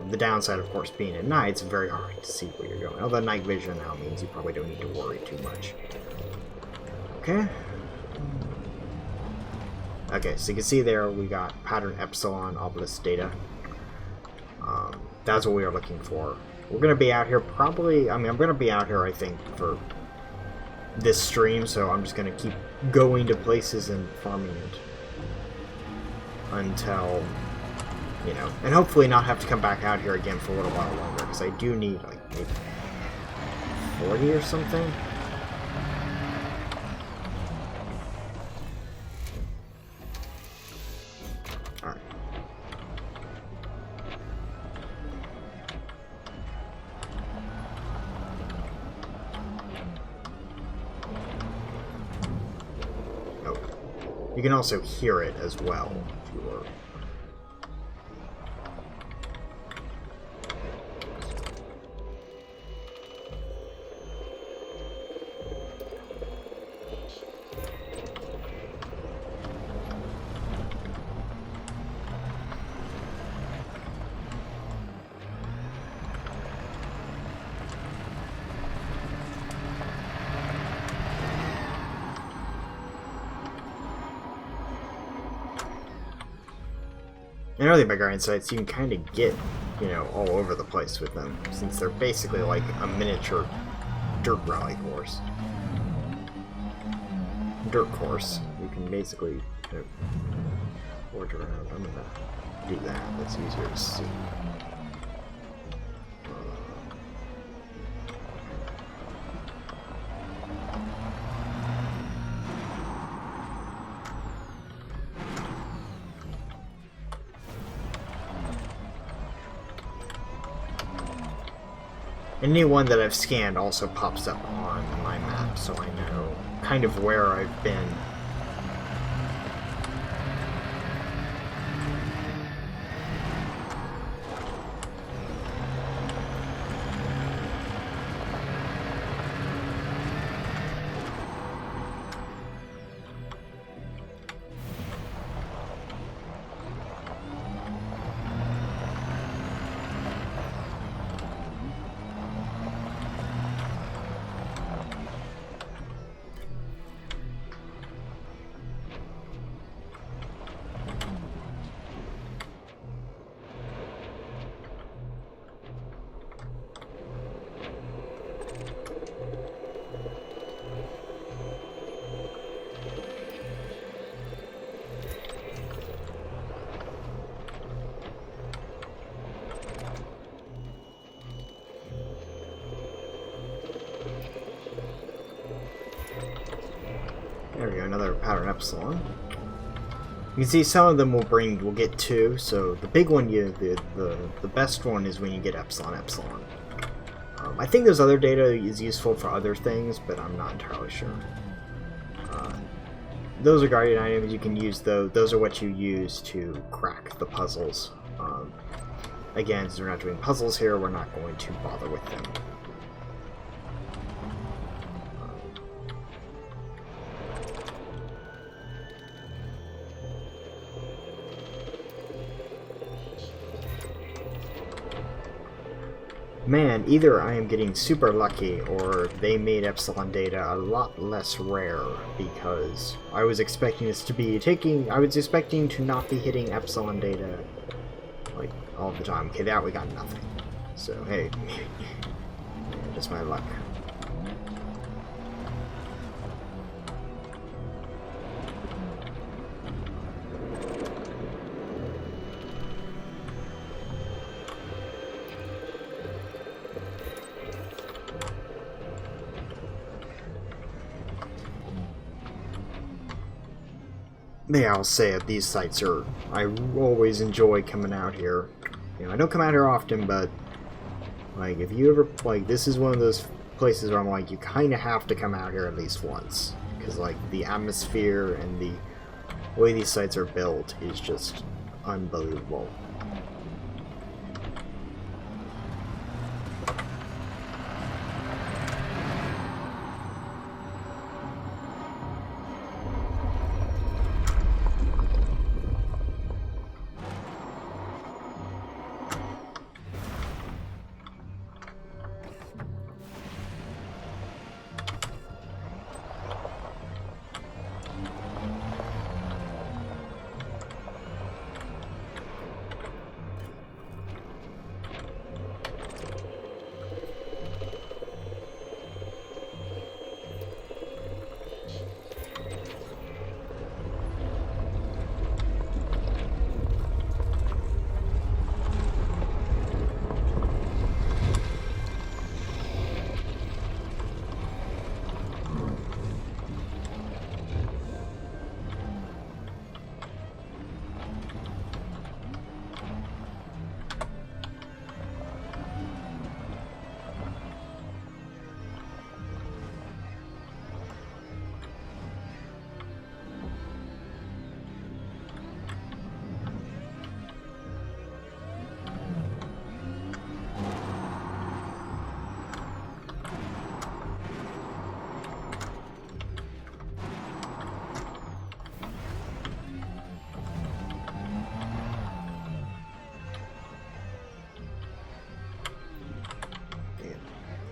The downside, of course, being at night, it's very hard to see where you're going. Although night vision now means you probably don't need to worry too much. Okay. Okay, so you can see there we got pattern Epsilon obelisk data. That's what we are looking for. We're going to be out here probably, I'm going to be out here I think for this stream, so I'm just going to keep going to places and farming it until, you know, and hopefully not have to come back out here again for a little while longer, because I do need like maybe 40 or something. You can also hear it as well, if you were. And early by Guardian sites, you can kind of get, you know, all over the place with them, since they're basically like a miniature dirt rally course. Dirt course. You can basically, you know, forge around. I'm gonna do that. That's easier to see. Anyone that I've scanned also pops up on my map, so I know kind of where I've been. There we go, another pattern Epsilon. You can see some of them will get 2, so the big one, the best one is when you get Epsilon. I think there's other data is useful for other things, but I'm not entirely sure. Those are guardian items you can use, though. Those are what you use to crack the puzzles. Again, since we're not doing puzzles here, we're not going to bother with them. Man, either I am getting super lucky, or they made Epsilon data a lot less rare, because I was expecting this to be I was expecting to not be hitting Epsilon data, like, all the time. Okay, that we got nothing. So, hey, just my luck. Yeah, I'll say it, these sites are... I always enjoy coming out here. You know, I don't come out here often, but... Like, if you ever... Like, this is one of those places where I'm like, you kind of have to come out here at least once. Because, like, the atmosphere and the way these sites are built is just unbelievable.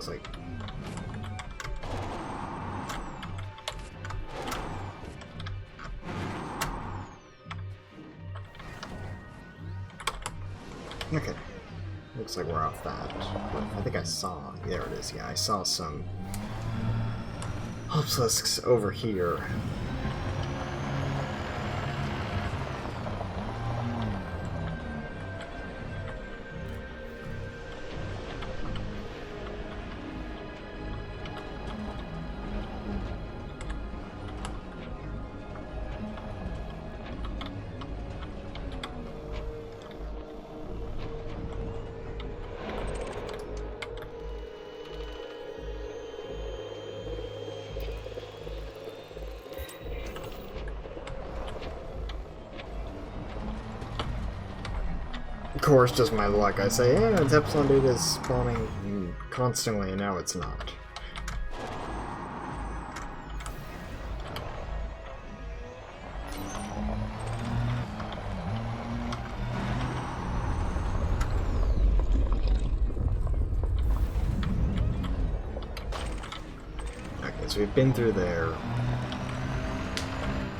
Like, okay, looks like we're off that. But I think I saw, there it is, yeah, I saw some obelisks over here. Of course, just my luck. I say, yeah, it's Epsilon data is spawning constantly, and now it's not. Okay, so we've been through there.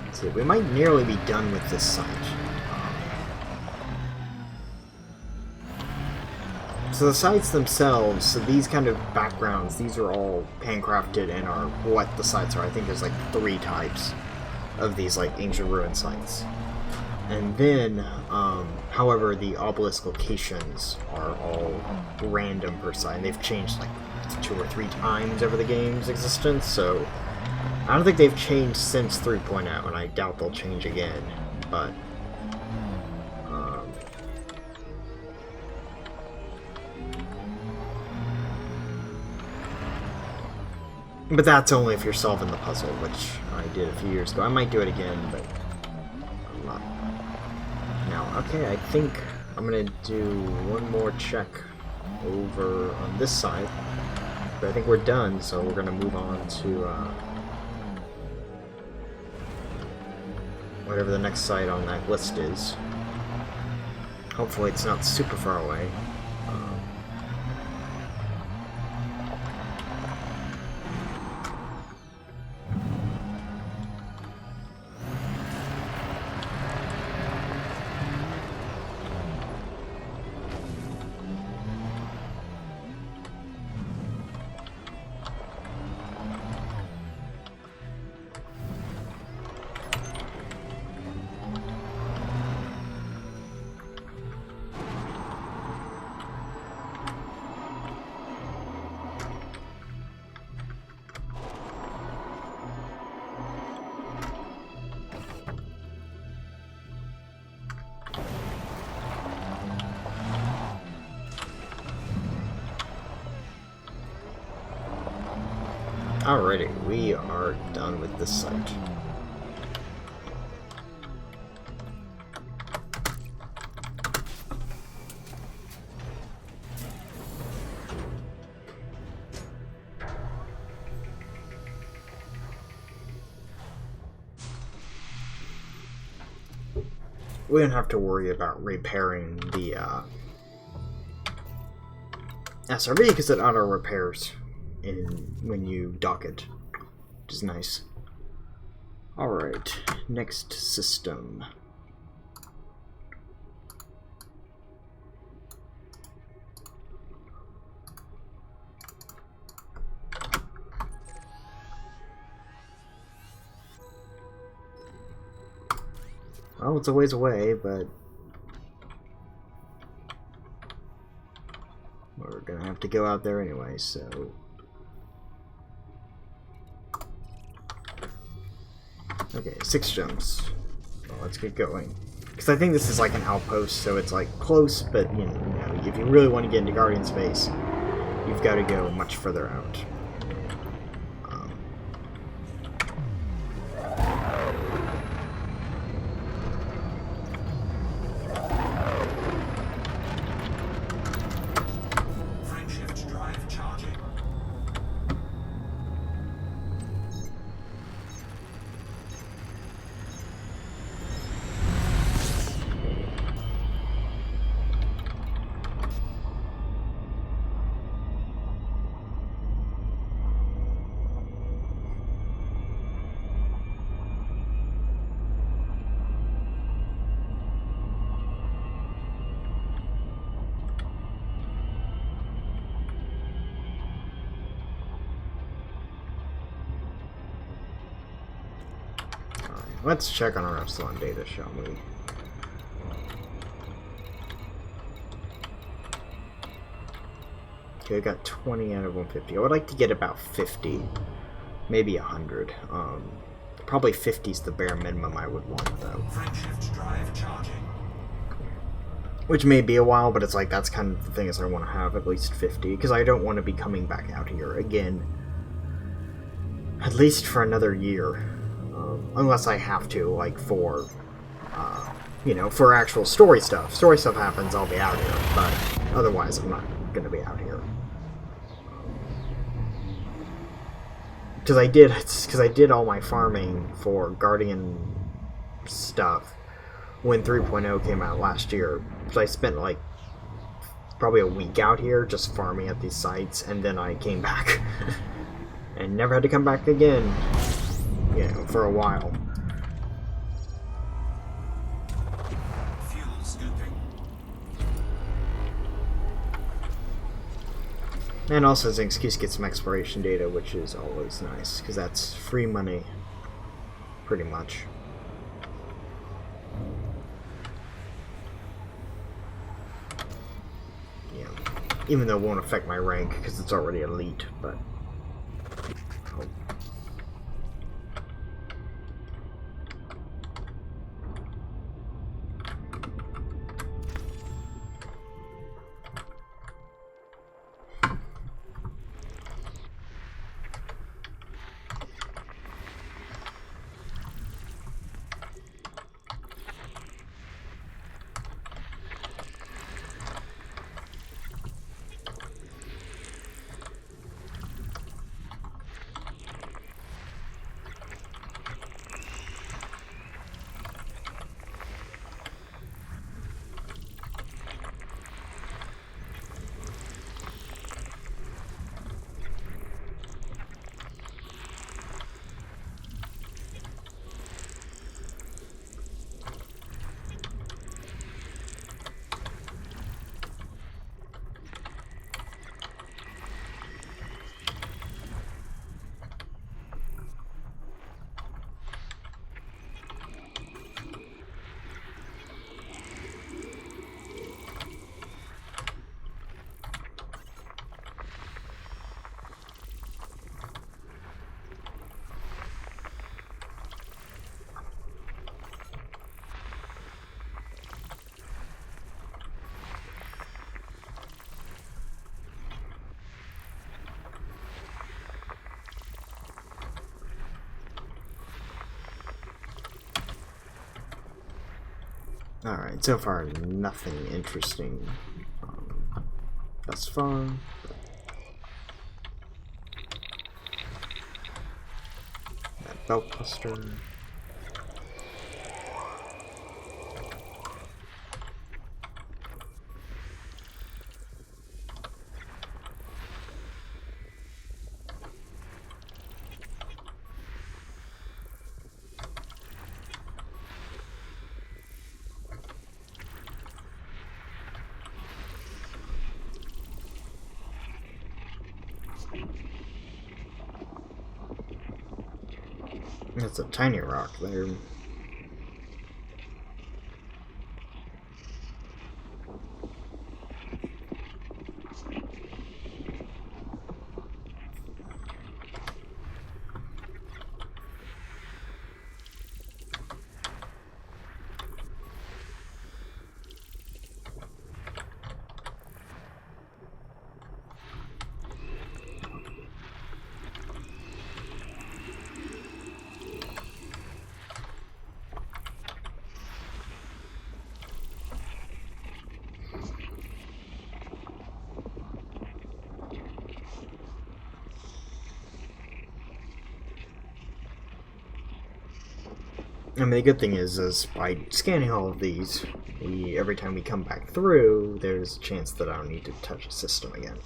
Let's see, we might nearly be done with this site. So the sites themselves, so these kind of backgrounds, these are all handcrafted and are what the sites are. I think there's like 3 types of these like ancient ruin sites. And then, however, the obelisk locations are all random per site. And they've changed like 2 or 3 times over the game's existence, so I don't think they've changed since 3.0, and I doubt they'll change again, but that's only if you're solving the puzzle, which I did a few years ago. I might do it again, but I'm not. Now, okay, I think I'm gonna do one more check over on this side, but I think we're done, so we're gonna move on to whatever the next site on that list is. Hopefully it's not super far away. Alrighty, we are done with this site. We don't have to worry about repairing the SRV because it auto repairs when you dock it, which is nice. Alright, next system. Well, it's a ways away, but we're gonna have to go out there anyway, so okay, 6 jumps. Well, let's get going. Because I think this is like an outpost, so it's like close, but you know, if you really want to get into Guardian space, you've got to go much further out. Frameshift drive charging. Let's check on our Epsilon data, shall we? Okay, I got 20 out of 150. I would like to get about 50, maybe 100. Probably 50 is the bare minimum I would want, though. Frameshift drive charging. Which may be a while, but it's like that's kind of the thing is I want to have at least 50, because I don't want to be coming back out here again, at least for another year. Unless I have to, like, for, you know, for actual story stuff. Story stuff happens, I'll be out here, but otherwise I'm not going to be out here. Because I did all my farming for Guardian stuff when 3.0 came out last year. So I spent, like, probably a week out here just farming at these sites, and then I came back. And never had to come back again. You know, for a while. Fuel scooping. And also as an excuse to get some exploration data, which is always nice, because that's free money, pretty much. Yeah, even though it won't affect my rank, because it's already elite, but Alright, so far nothing interesting thus far. That belt cluster. That's a tiny rock there. I mean, the good thing is by scanning all of these, every time we come back through, there's a chance that I don't need to touch a system again.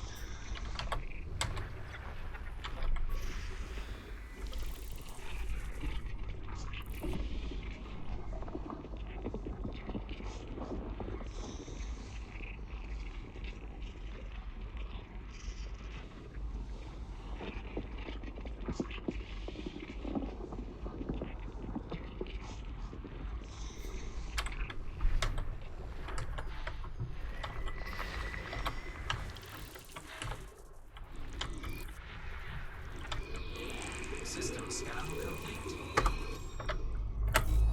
System scan complete.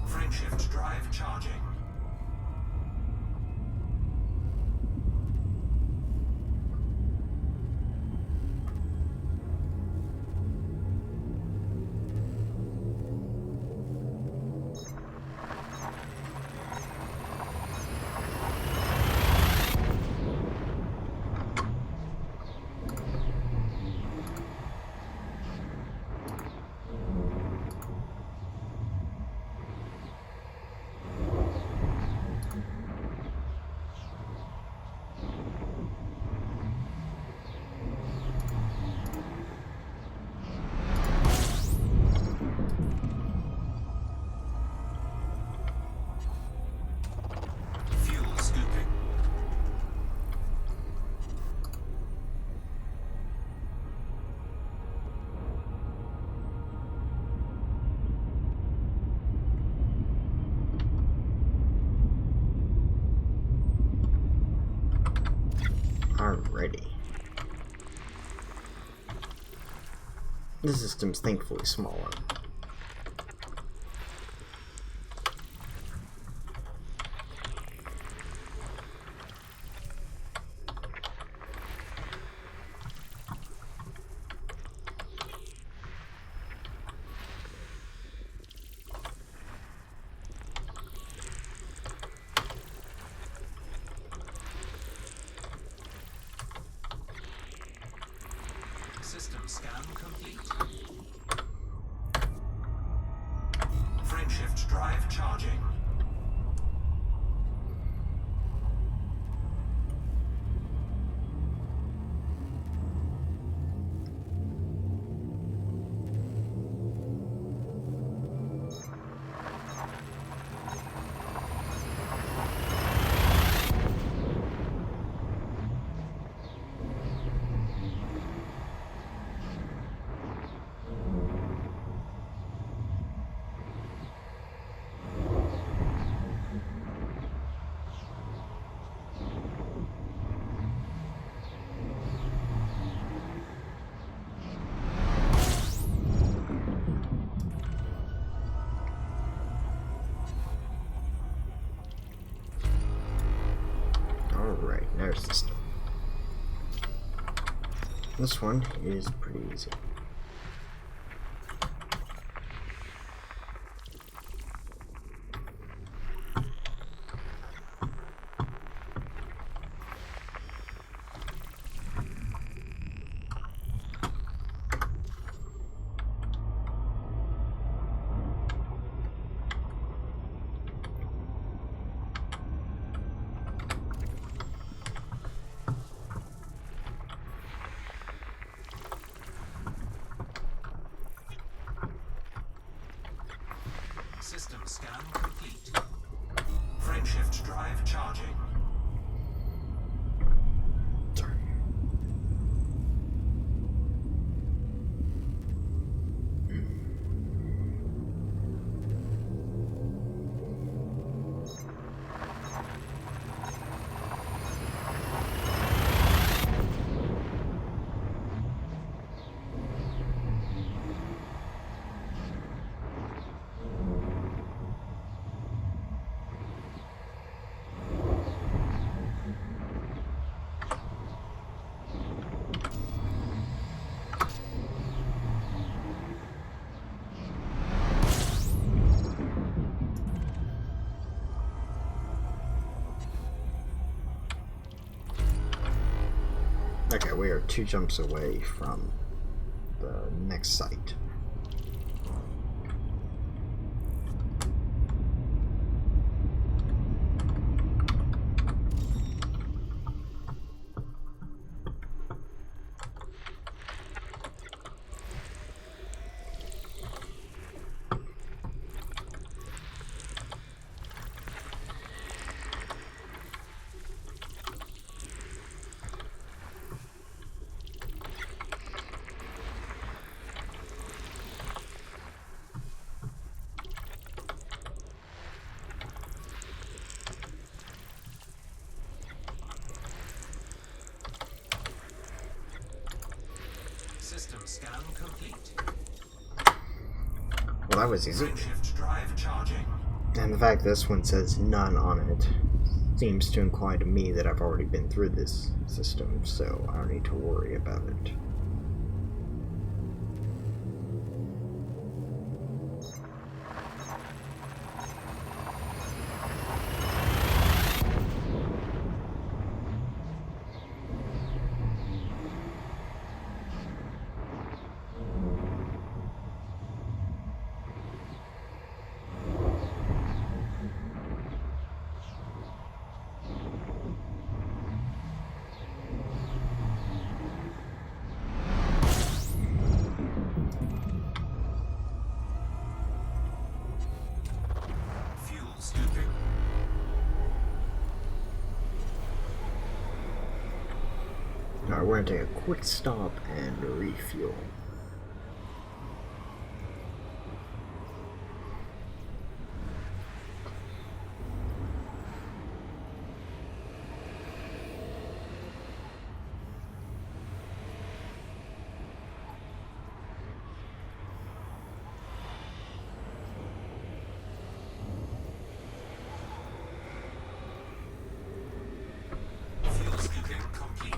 Frameshift drive charging. Fuel scooping. Alrighty. This system's thankfully smaller. System scan complete. Frameshift drive charging. Alright, there's the system. This one is pretty easy. System scan complete. Frameshift drive charging. Sorry. Okay, we are 2 jumps away from the next site. System scan complete. Well, that was easy. Frameshift drive charging. And the fact this one says none on it seems to imply to me that I've already been through this system, so I don't need to worry about it. Fuel scooping. Alright, we're gonna take a quick stop and refuel. Fuel scooping complete.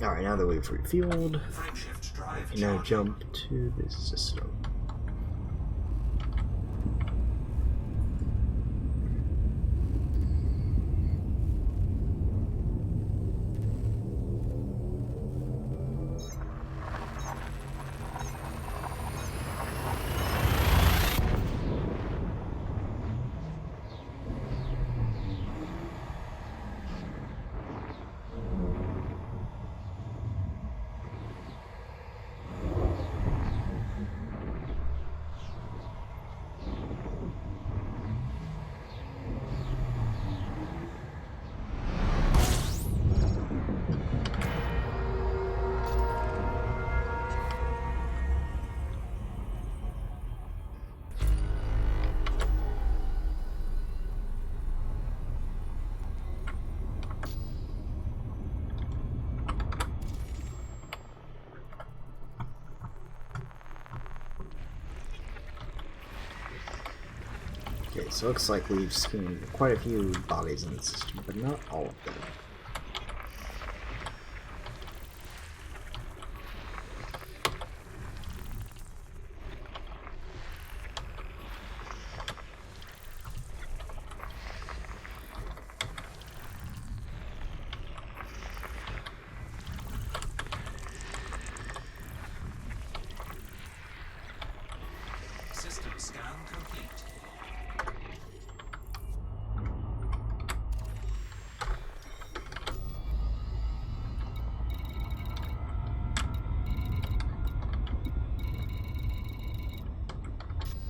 Alright, now that we've refueled, Frameshift drive we now charging. jump to this system. Okay, so it looks like we've seen quite a few bodies in the system, but not all of them. System scan complete.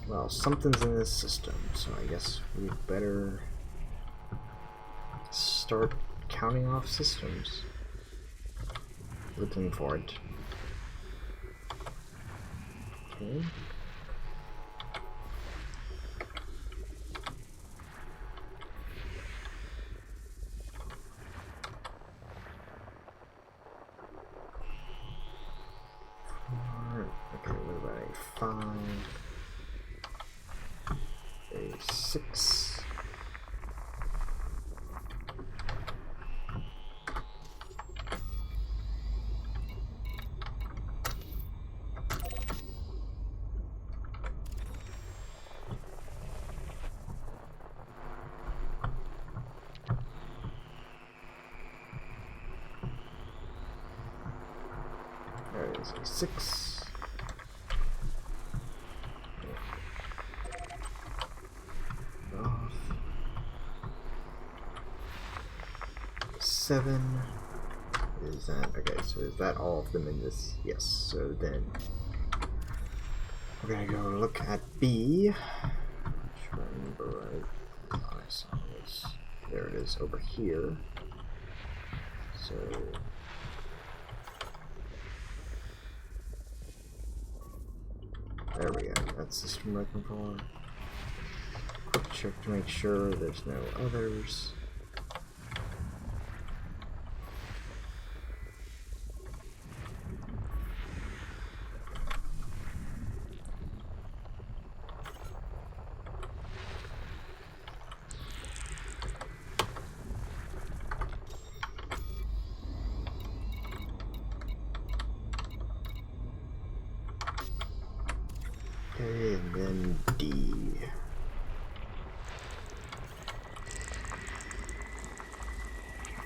Well, something's in this system, so I guess we better start counting off systems. Looking for it. Okay. Okay, what about a 5? A 6? There is a 6. Off. 7. Is that okay? So is that all of them in this? Yes. So then we're gonna go look at B. Try to remember right. Oh, I saw this. There it is over here. So there we go. That's system looking for. Quick check to make sure there's no others. Okay, and then D.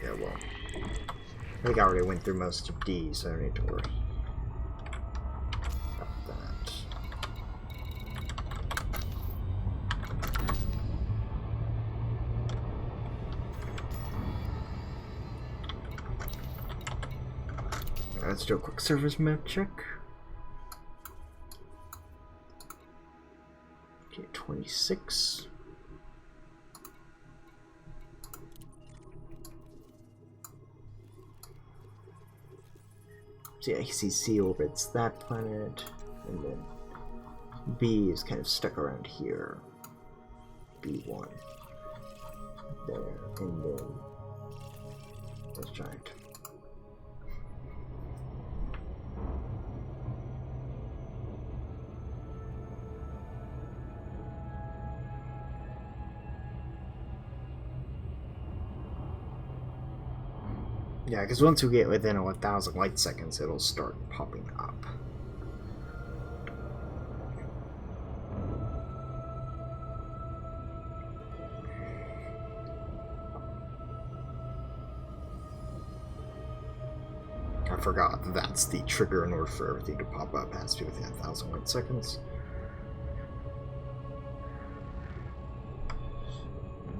Yeah, well, I think I already went through most of D, so I don't need to worry about that. Let's do a quick service map check. Okay, 26. So yeah, I see C orbits that planet, and then B is kind of stuck around here. B1. There, and then that's giant. Yeah, because once we get within 1,000 light seconds, it'll start popping up. I forgot that that's the trigger in order for everything to pop up. It has to be within 1,000 light seconds.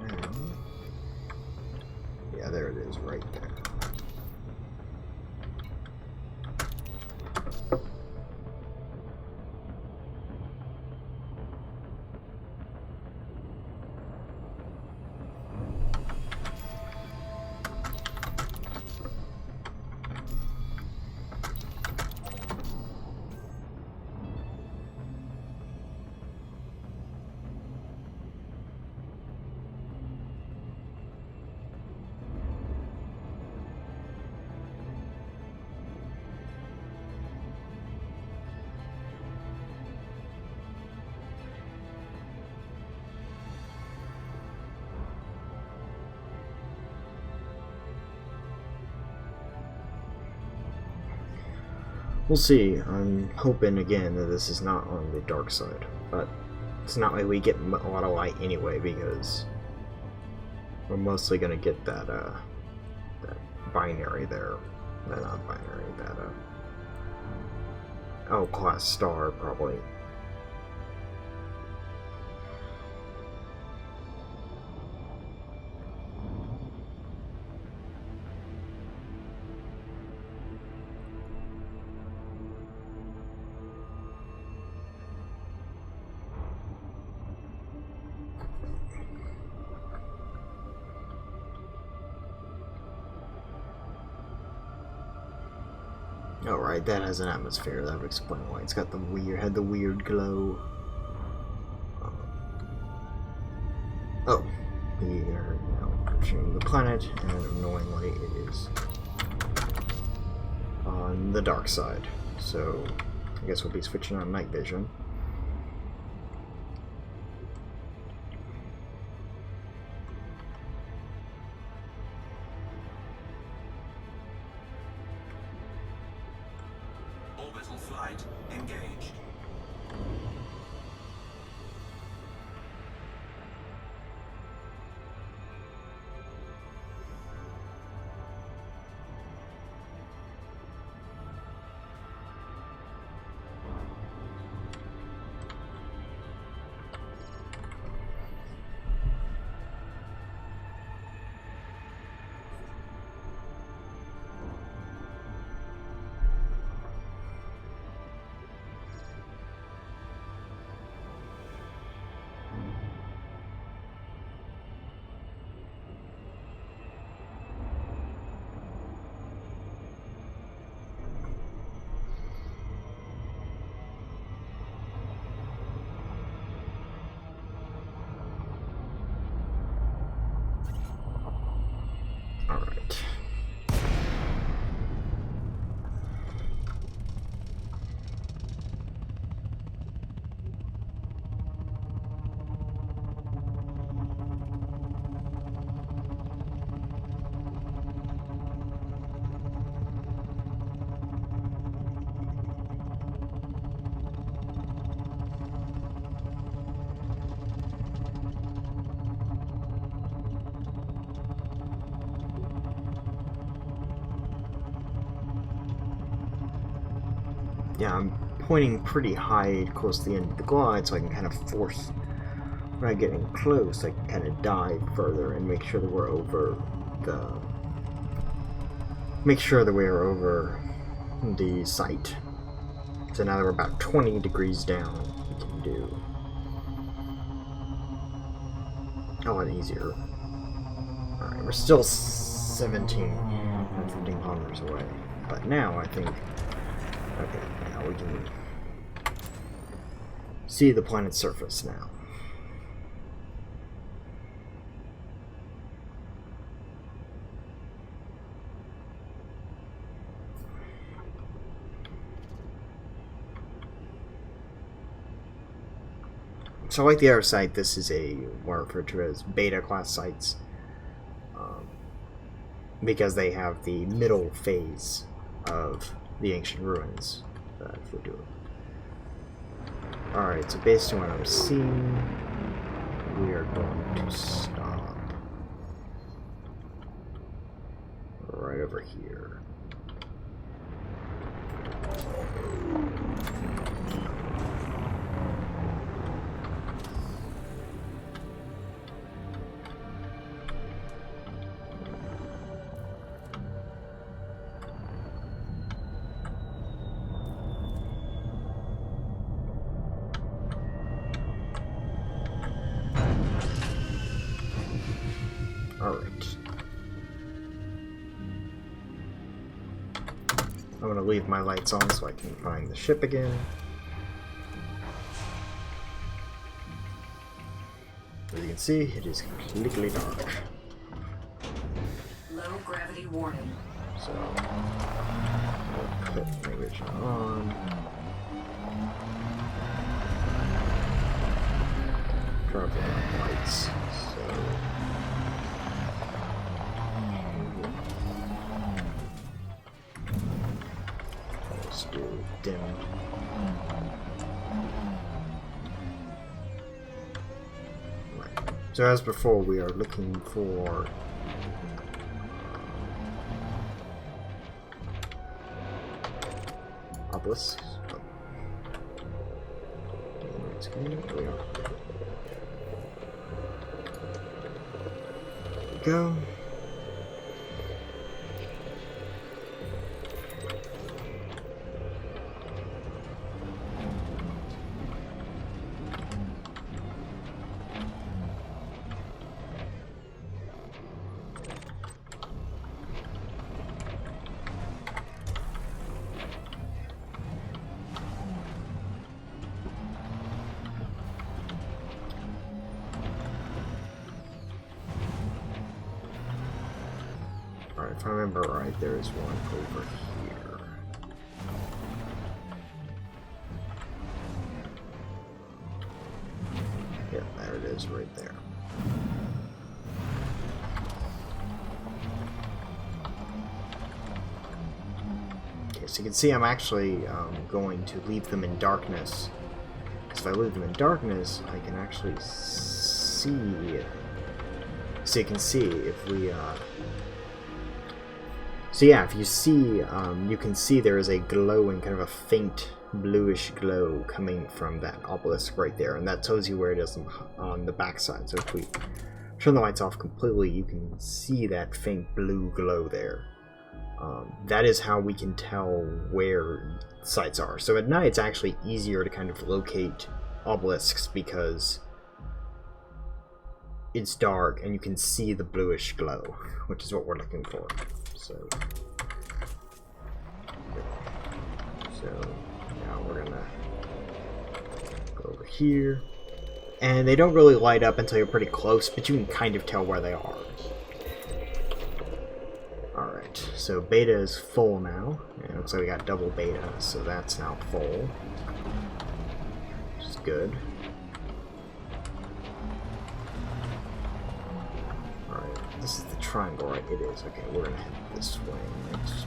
Now, yeah, there it is, right there. We'll see. I'm hoping again that this is not on the dark side, but it's not like we get a lot of light anyway because we're mostly gonna get that that binary there. Not binary. That oh, class star probably. Oh right, that has an atmosphere. That would explain why it's got the weird glow. Oh, we are now approaching the planet, and annoyingly, it is on the dark side. So, I guess we'll be switching on night vision. Orbital flight engaged. Alright. Yeah, I'm pointing pretty high close to the end of the glide so I can kind of force, when I get in close, I can kind of dive further and make sure that we're over the site. So now that we're about 20 degrees down, we can do a lot easier. Alright, we're still 17 and 15 kilometers away, but now I think, okay, now we can see the planet's surface now. So like the other site, this is a more referred to as beta class sites, because they have the middle phase of the ancient ruins that we're doing. Alright, so based on what I'm seeing, we are going to stop right over here. Alright. I'm gonna leave my lights on so I can find the ship again. As you can see, it is completely dark. Low gravity warning. So, I'll put my vision on. Turn off the lights. So, let's do dimmed. Right. So as before, we are looking for obelisks. Oh. There we are. Go. If I remember right, there is one over here. Yeah, there it is right there. Okay, so you can see I'm actually going to leave them in darkness. Because if I leave them in darkness, I can actually see. So you can see if we. So yeah, if you see, you can see there is a glowing, kind of a faint bluish glow coming from that obelisk right there, and that tells you where it is on the backside. So if we turn the lights off completely, you can see that faint blue glow there. That is how we can tell where sites are. So at night, it's actually easier to kind of locate obelisks because it's dark and you can see the bluish glow, which is what we're looking for. So now we're gonna go over here, and they don't really light up until you're pretty close, but you can kind of tell where they are. Alright, so beta is full now, and it looks like we got double beta, so that's now full, which is good. Alright, this is the triangle, right? It is. Okay, we're gonna head this way next.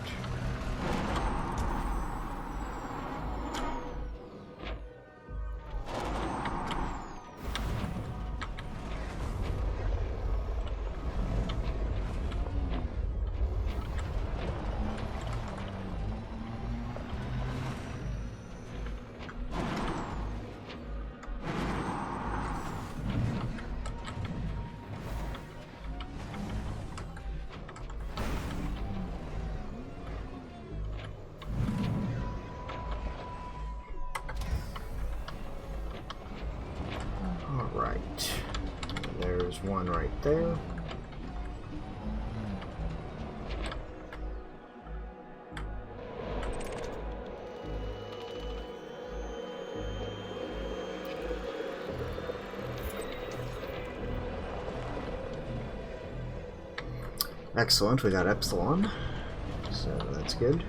Alright, there's one right there. Excellent, we got Epsilon, so that's good.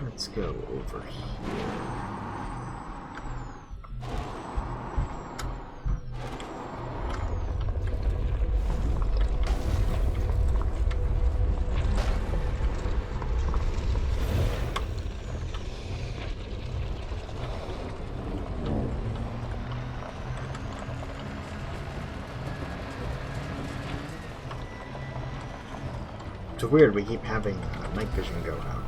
Let's go over here. It's weird, we keep having night vision go out.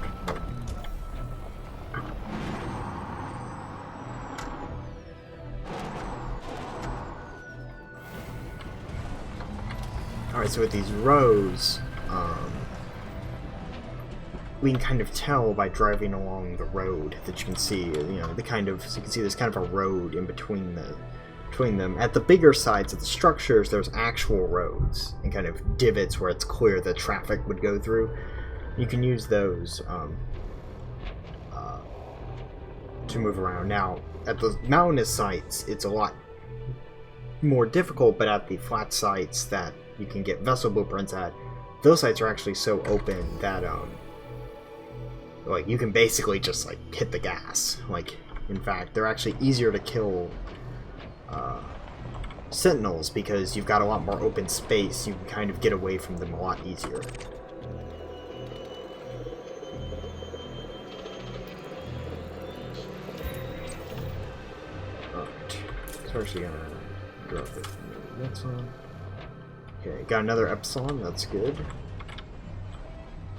Alright, so with these rows, we can kind of tell by driving along the road that you can see, you know, the kind of, so you can see there's kind of a road in between them. At the bigger sides of the structures, there's actual roads and kind of divots where it's clear that traffic would go through. You can use those to move around. Now, at the mountainous sites, it's a lot more difficult, but at the flat sites that you can get vessel blueprints at, those sites are actually so open that like you can basically just like hit the gas. Like, in fact, they're actually easier to kill sentinels because you've got a lot more open space. You can kind of get away from them a lot easier. Alright, so actually gonna drop it from the next one. Okay, got another Epsilon, that's good.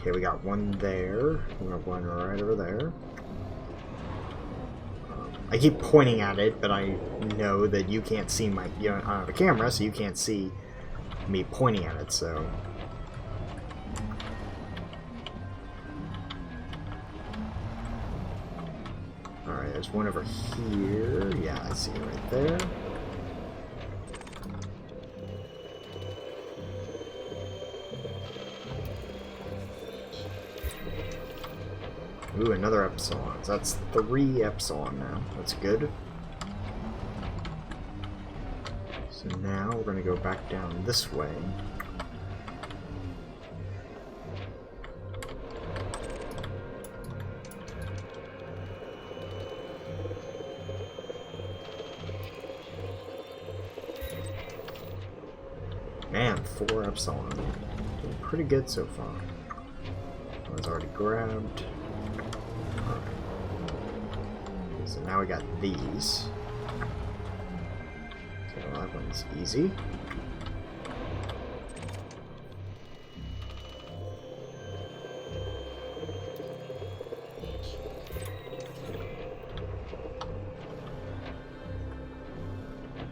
Okay, we got one there. We got one right over there. I keep pointing at it, but I know that you can't see my... You know, I don't have a camera, so you can't see me pointing at it, so... Alright, there's one over here. Yeah, I see it right there. Ooh, another Epsilon. So that's 3 Epsilon now. That's good. So now we're gonna go back down this way. Man, 4 Epsilon. Doing pretty good so far. One's already grabbed. Alright. So now we got these. So that one's easy.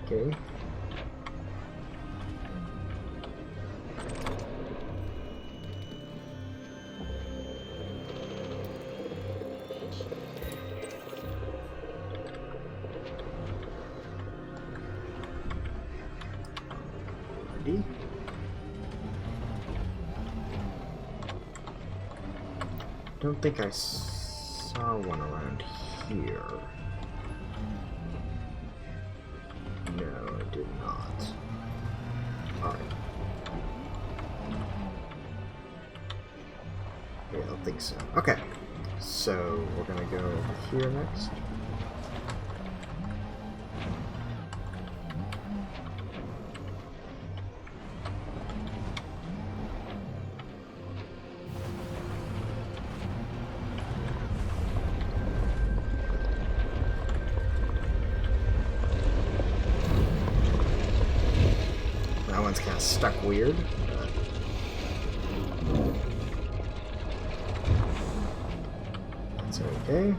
Okay. Don't think I saw one around here. No, I did not. Alright. Yeah, I don't think so. Okay. So we're gonna go over here next. That one's kind of stuck weird. That's okay.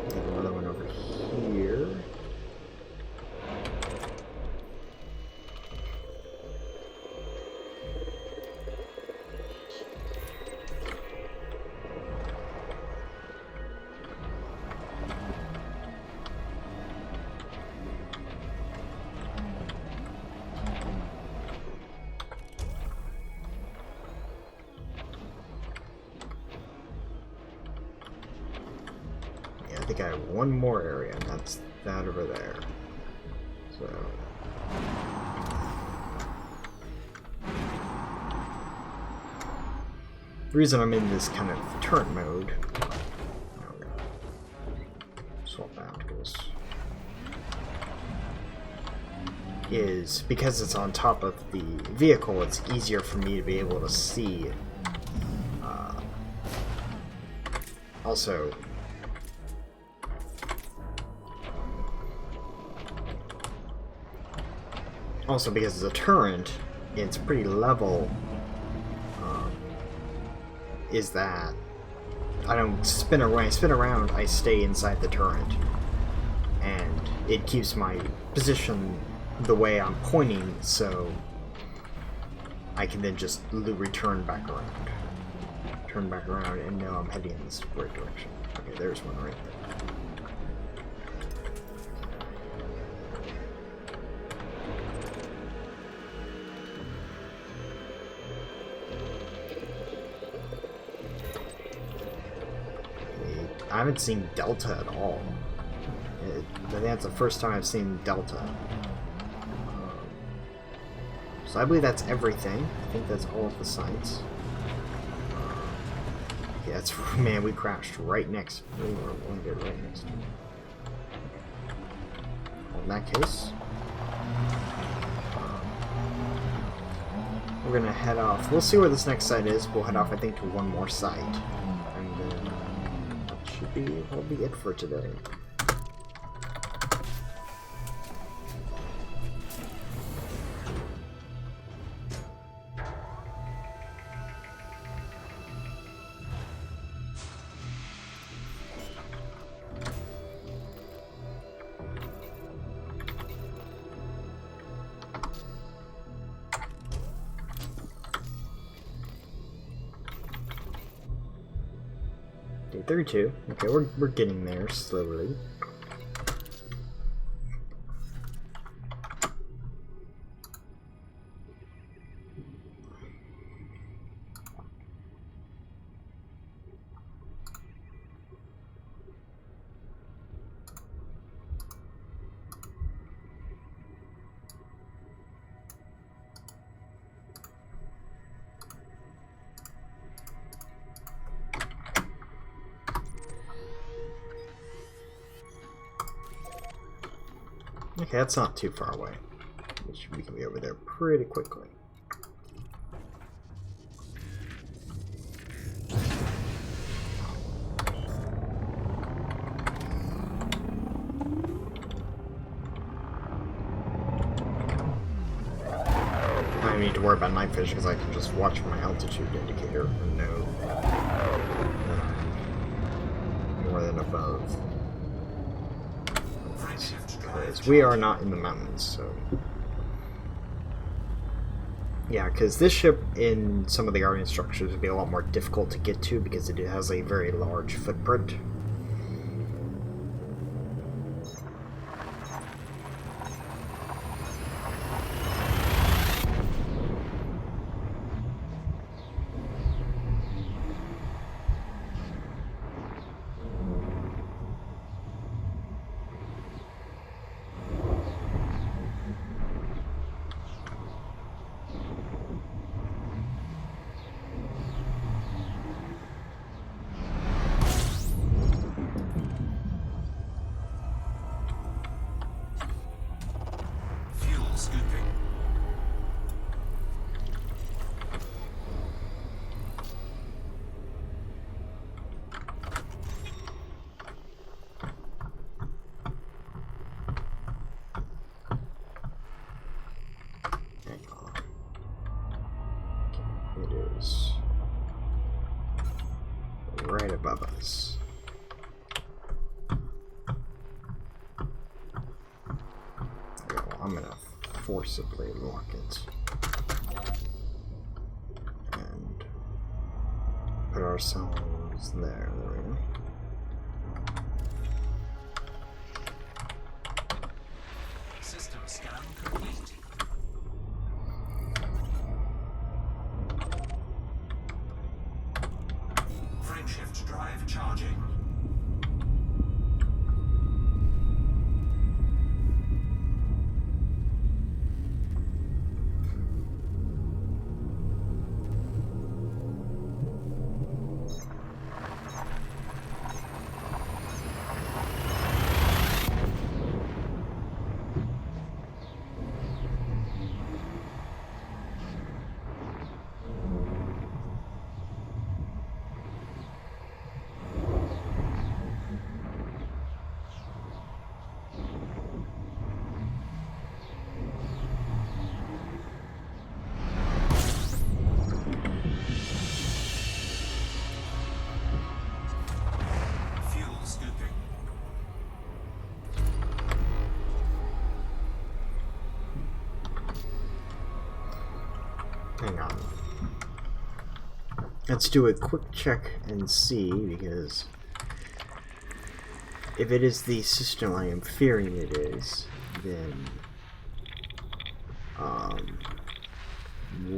Get another one over here. I think I have one more area, and that's that over there. So the reason I'm in this kind of turret mode, swap out because, is because it's on top of the vehicle. It's easier for me to be able to see. Also. Also, because it's a turret, it's pretty level, is that I don't spin around. When I spin around, I stay inside the turret. And it keeps my position the way I'm pointing, so I can then just return back around. Turn back around and know I'm heading in this right direction. Okay, there's one right there. I haven't seen Delta at all. I think that's the first time I've seen Delta. So I believe that's everything. I think that's all of the sites. Yeah, that's, man, we crashed right next. We were landed right next to it. Well, in that case, we're gonna head off. We'll see where this next site is. We'll head off, I think, to one more site. And then that'll be it for today. Day 32. Okay, we're getting there slowly. Okay, that's not too far away. We can be over there pretty quickly. I don't need to worry about night vision because I can just watch my altitude indicator and know more than above. Because we are not in the mountains, so yeah, because this ship in some of the Guardian structures would be a lot more difficult to get to because it has a very large footprint. It is right above us. I'm gonna forcibly lock it and put ourselves there. There we go. System scan complete. Frameshift drive charging. Hang on. Let's do a quick check and see, because if it is the system I am fearing it is, then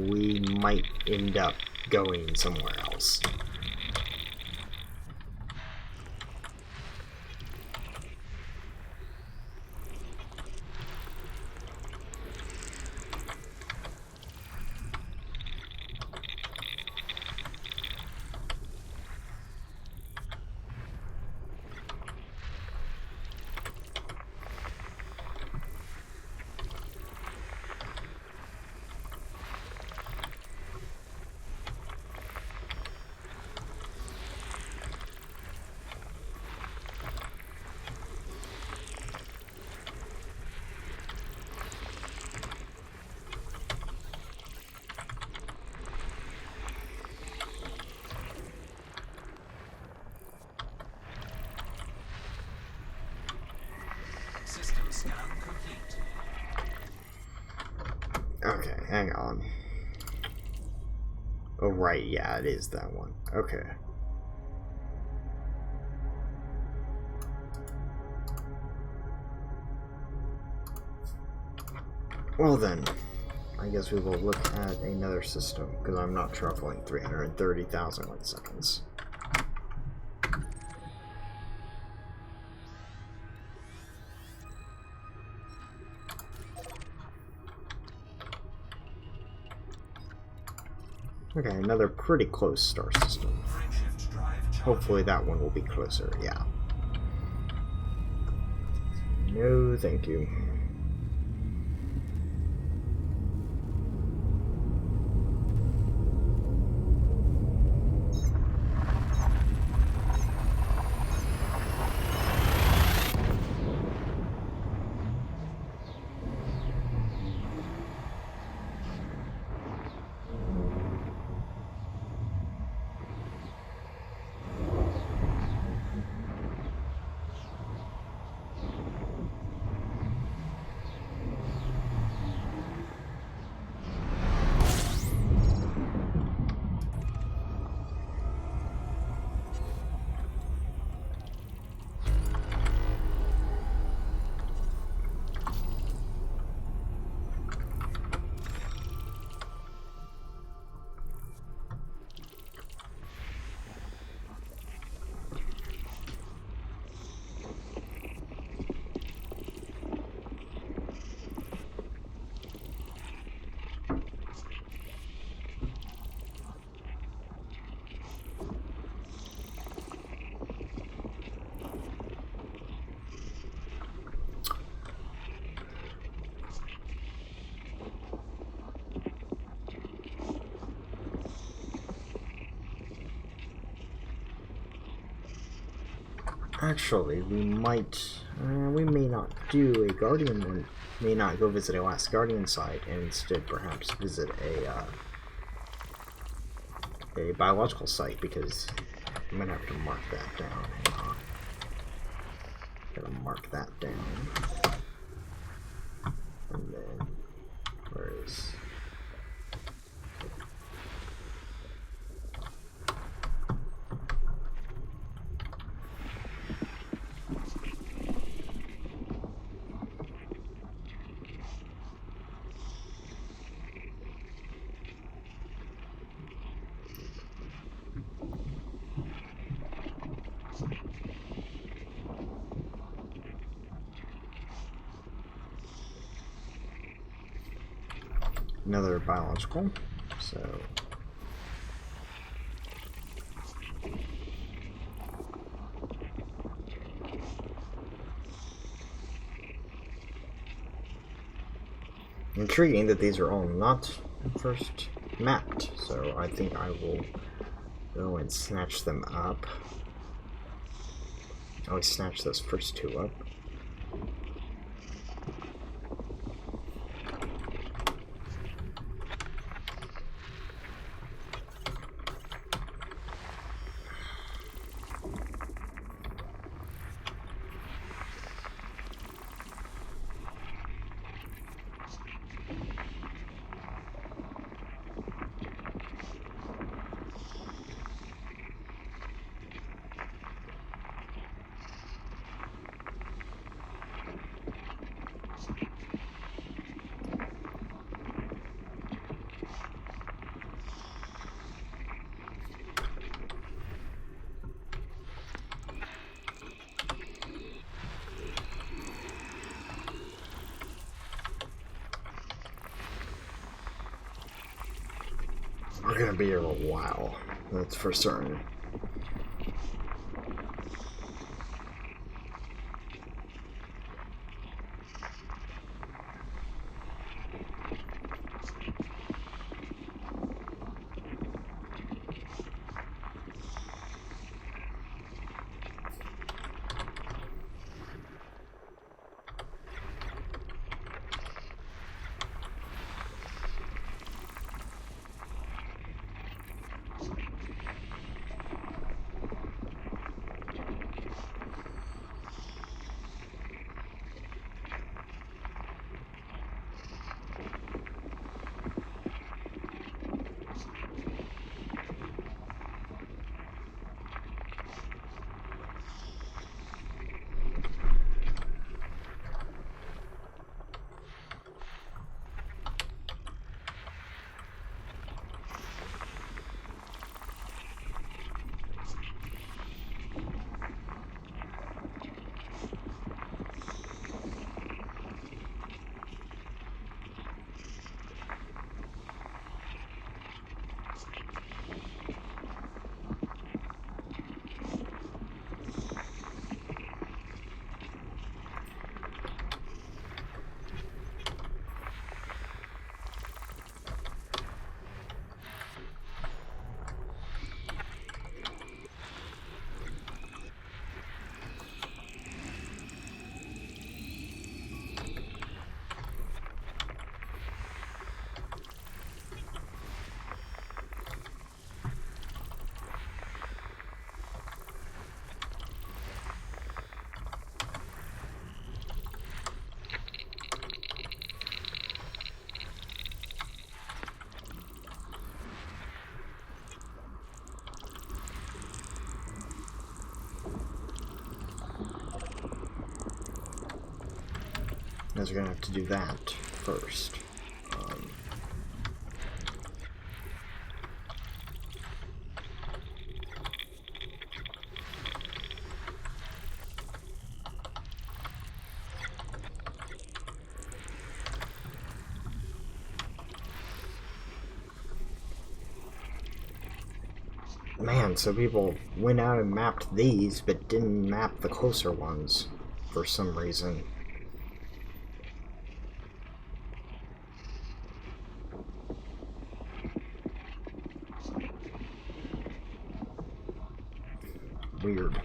we might end up going somewhere else. System scan complete. Okay, hang on. Oh, right, yeah, it is that one. Okay. Well then, I guess we will look at another system, because I'm not traveling 330,000 light seconds. Okay, another pretty close star system. Frameshift drive charging. Hopefully that one will be closer, yeah. No, thank you. Actually, we might, we may not do a Guardian one, may not go visit a last Guardian site, and instead perhaps visit a biological site, because I'm gonna have to mark that down. Hang on. Gotta mark that down. And then, where is... another biological, so intriguing that these are all not first mapped, so I think I will go and snatch them up. I always snatch those first two up. We're gonna be here a while, that's for certain. Because we're gonna have to do that first. Man, so people went out and mapped these, but didn't map the closer ones for some reason. Weird.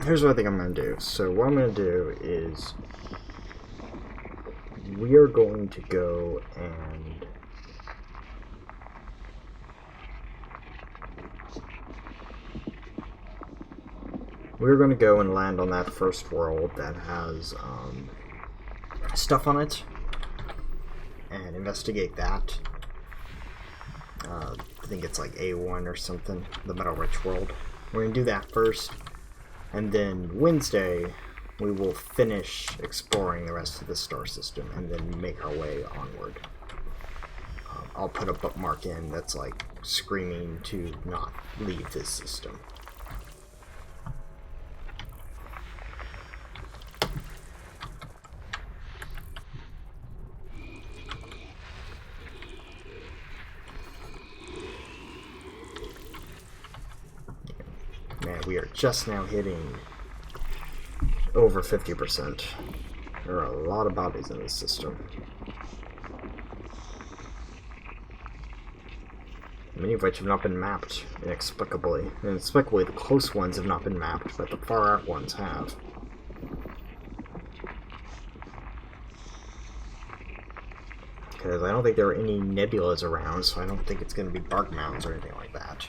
here's what I think I'm going to do. So what I'm going to do is we are going to go and we're going to go and land on that first world that has stuff on it and investigate that. I think it's like A1 or something, the Metal Rich world. We're going to do that first, and then Wednesday we will finish exploring the rest of the star system and then make our way onward. I'll put a bookmark in that's like screaming to not leave this system. Man, we are just now hitting over 50%. There are a lot of bodies in this system. Many of which have not been mapped, inexplicably. Inexplicably, the close ones have not been mapped, but the far out ones have. Because I don't think there are any nebulas around, so I don't think it's going to be bark mounds or anything like that.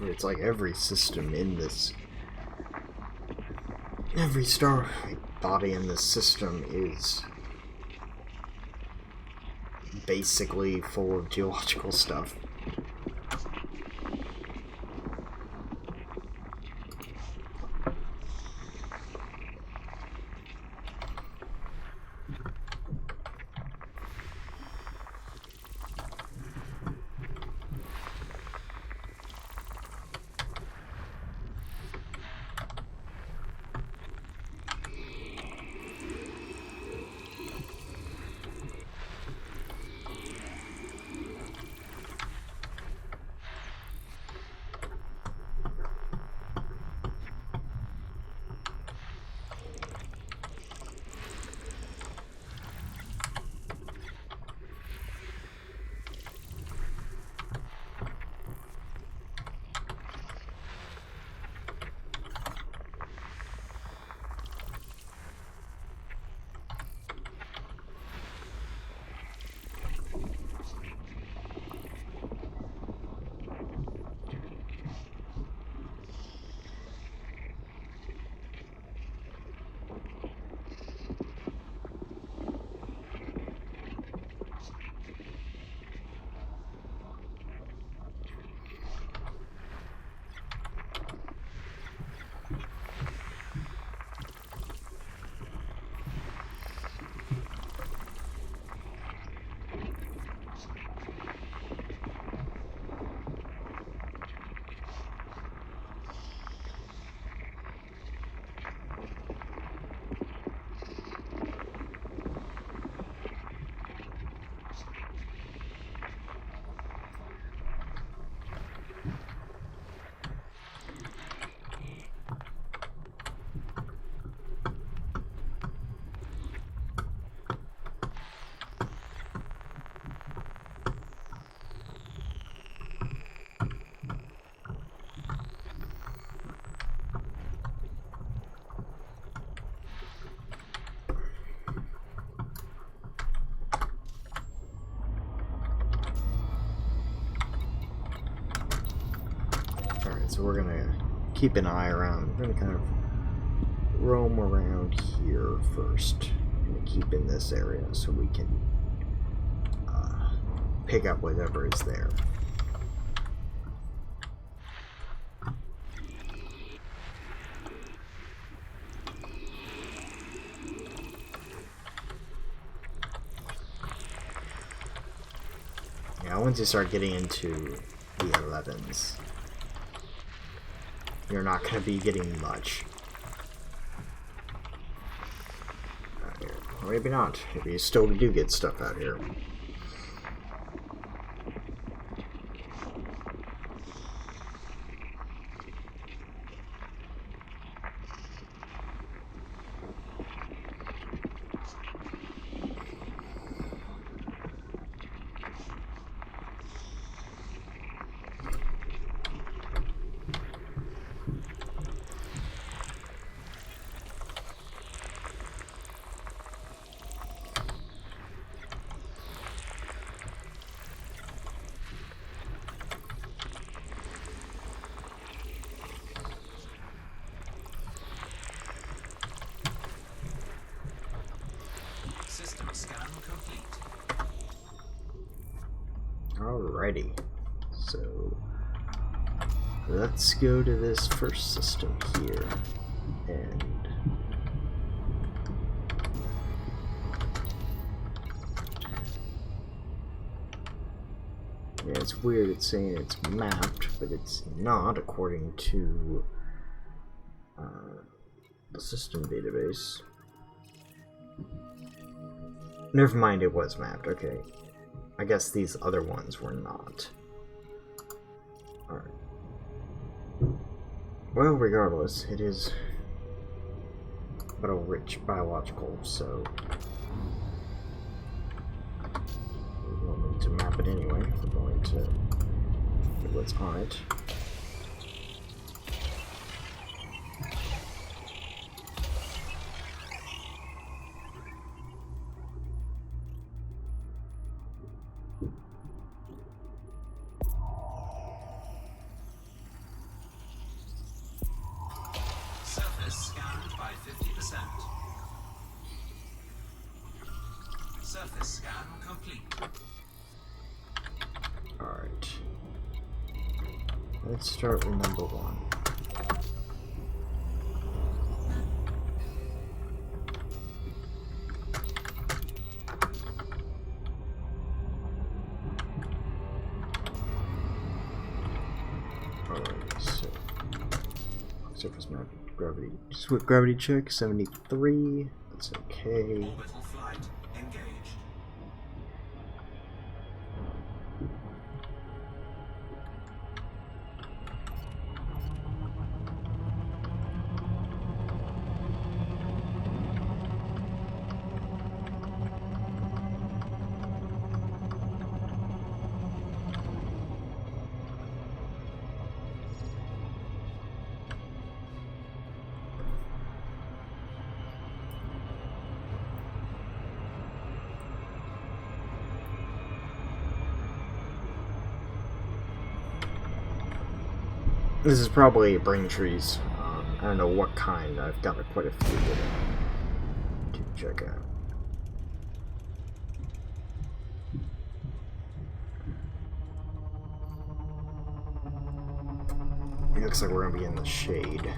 It's like every system in this, every star body in this system is basically full of geological stuff. so we're gonna keep an eye around. We're gonna kind of roam around here first. We're gonna keep in this area so we can pick up whatever is there. Yeah, once you start getting into the 11s, you're not going to be getting much. Out here. Or maybe not. Maybe you still do get stuff out here. System scan complete. Alrighty. So let's go to this first system here. And yeah, it's weird, it's saying it's mapped, but it's not according to the system database. Never mind, it was mapped, okay. I guess these other ones were not. Alright. Well, regardless, it is but a rich biological, so we won't need to map it anyway. We're going to get what's on it. Surface scanned by 50%. Surface scan complete. Alright. Let's start with number 1. Alright, so surface map, gravity, swift gravity check, 73. That's okay. Orbital flight engaged. This is probably Braintree's. I don't know what kind. I've got quite a few with it to check out. It looks like we're gonna be in the shade.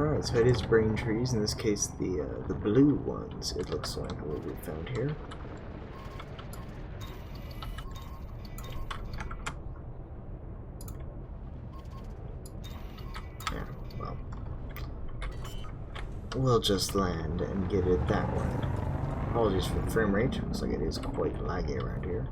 Alright, so it is brain trees. In this case, the blue ones. It looks like what we found here. Yeah, well, we'll just land and get it that way. Apologies for the frame rate. Looks like it is quite laggy around here.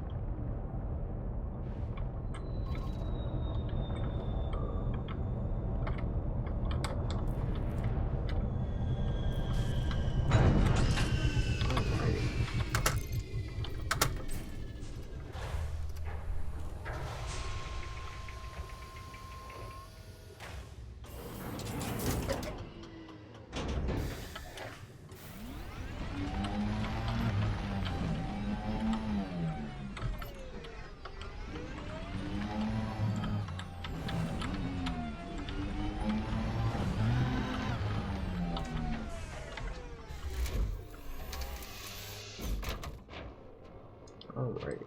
Alrighty.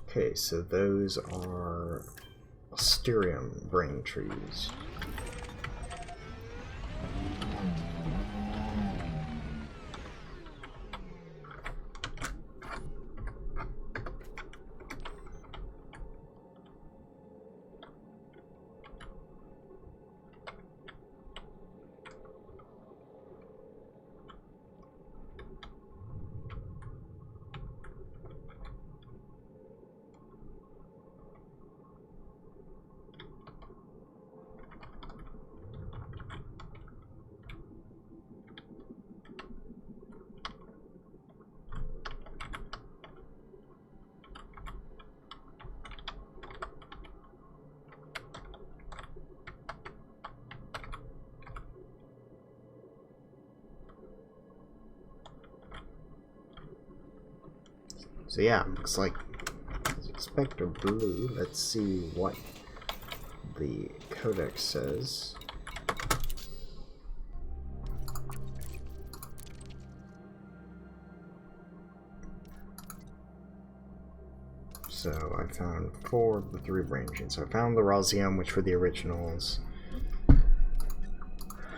Okay, so those are Asterium brain trees. So yeah, looks like Spectre Blue. Let's see what the codex says. So I found 4 of the 3 brain genes. So I found the Rosium, which were the originals.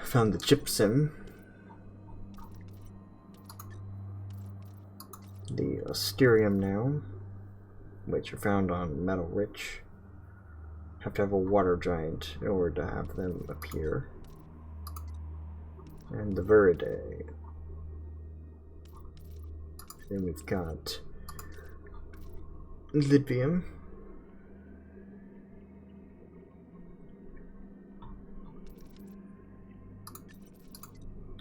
Found the Gypsum. The Asterium now, which are found on Metal Rich. Have to have a water giant in order to have them appear. And the Viridae. Then we've got Litvium.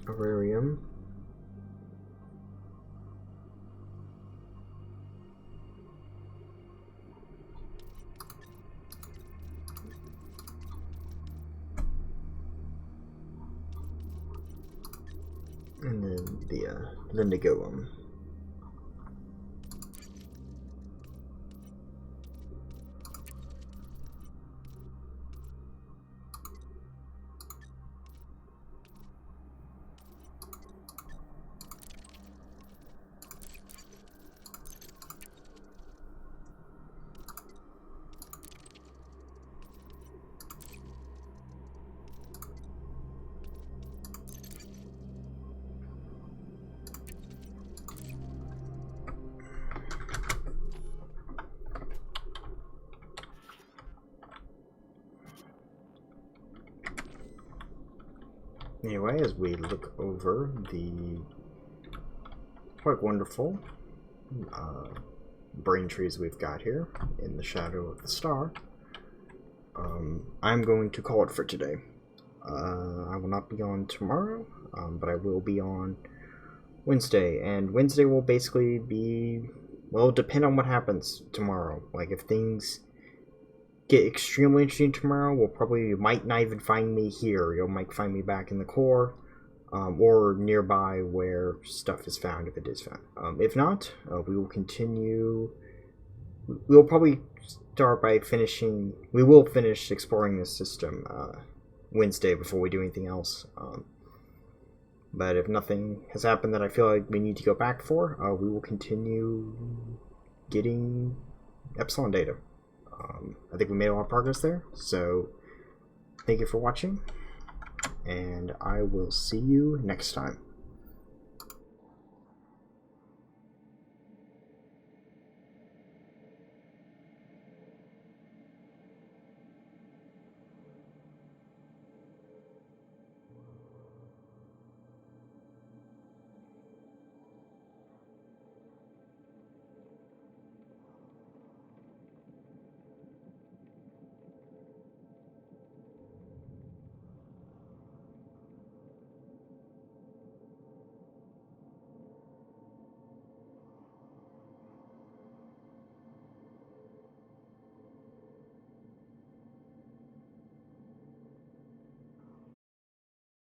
Aurarium. And then the Lindigoum. Anyway, as we look over the quite wonderful brain trees we've got here in the shadow of the star, I'm going to call it for today. I will not be on tomorrow, but I will be on Wednesday, and Wednesday will basically be, well, depend on what happens tomorrow. Like, if things get extremely interesting tomorrow, you might not even find me here. You might find me back in the core, or nearby where stuff is found, if it is found. If not, we will continue. We will probably start by finishing. We will finish exploring this system Wednesday before we do anything else. But if nothing has happened that I feel like we need to go back for, we will continue getting Epsilon data. I think we made a lot of progress there. So thank you for watching, and I will see you next time.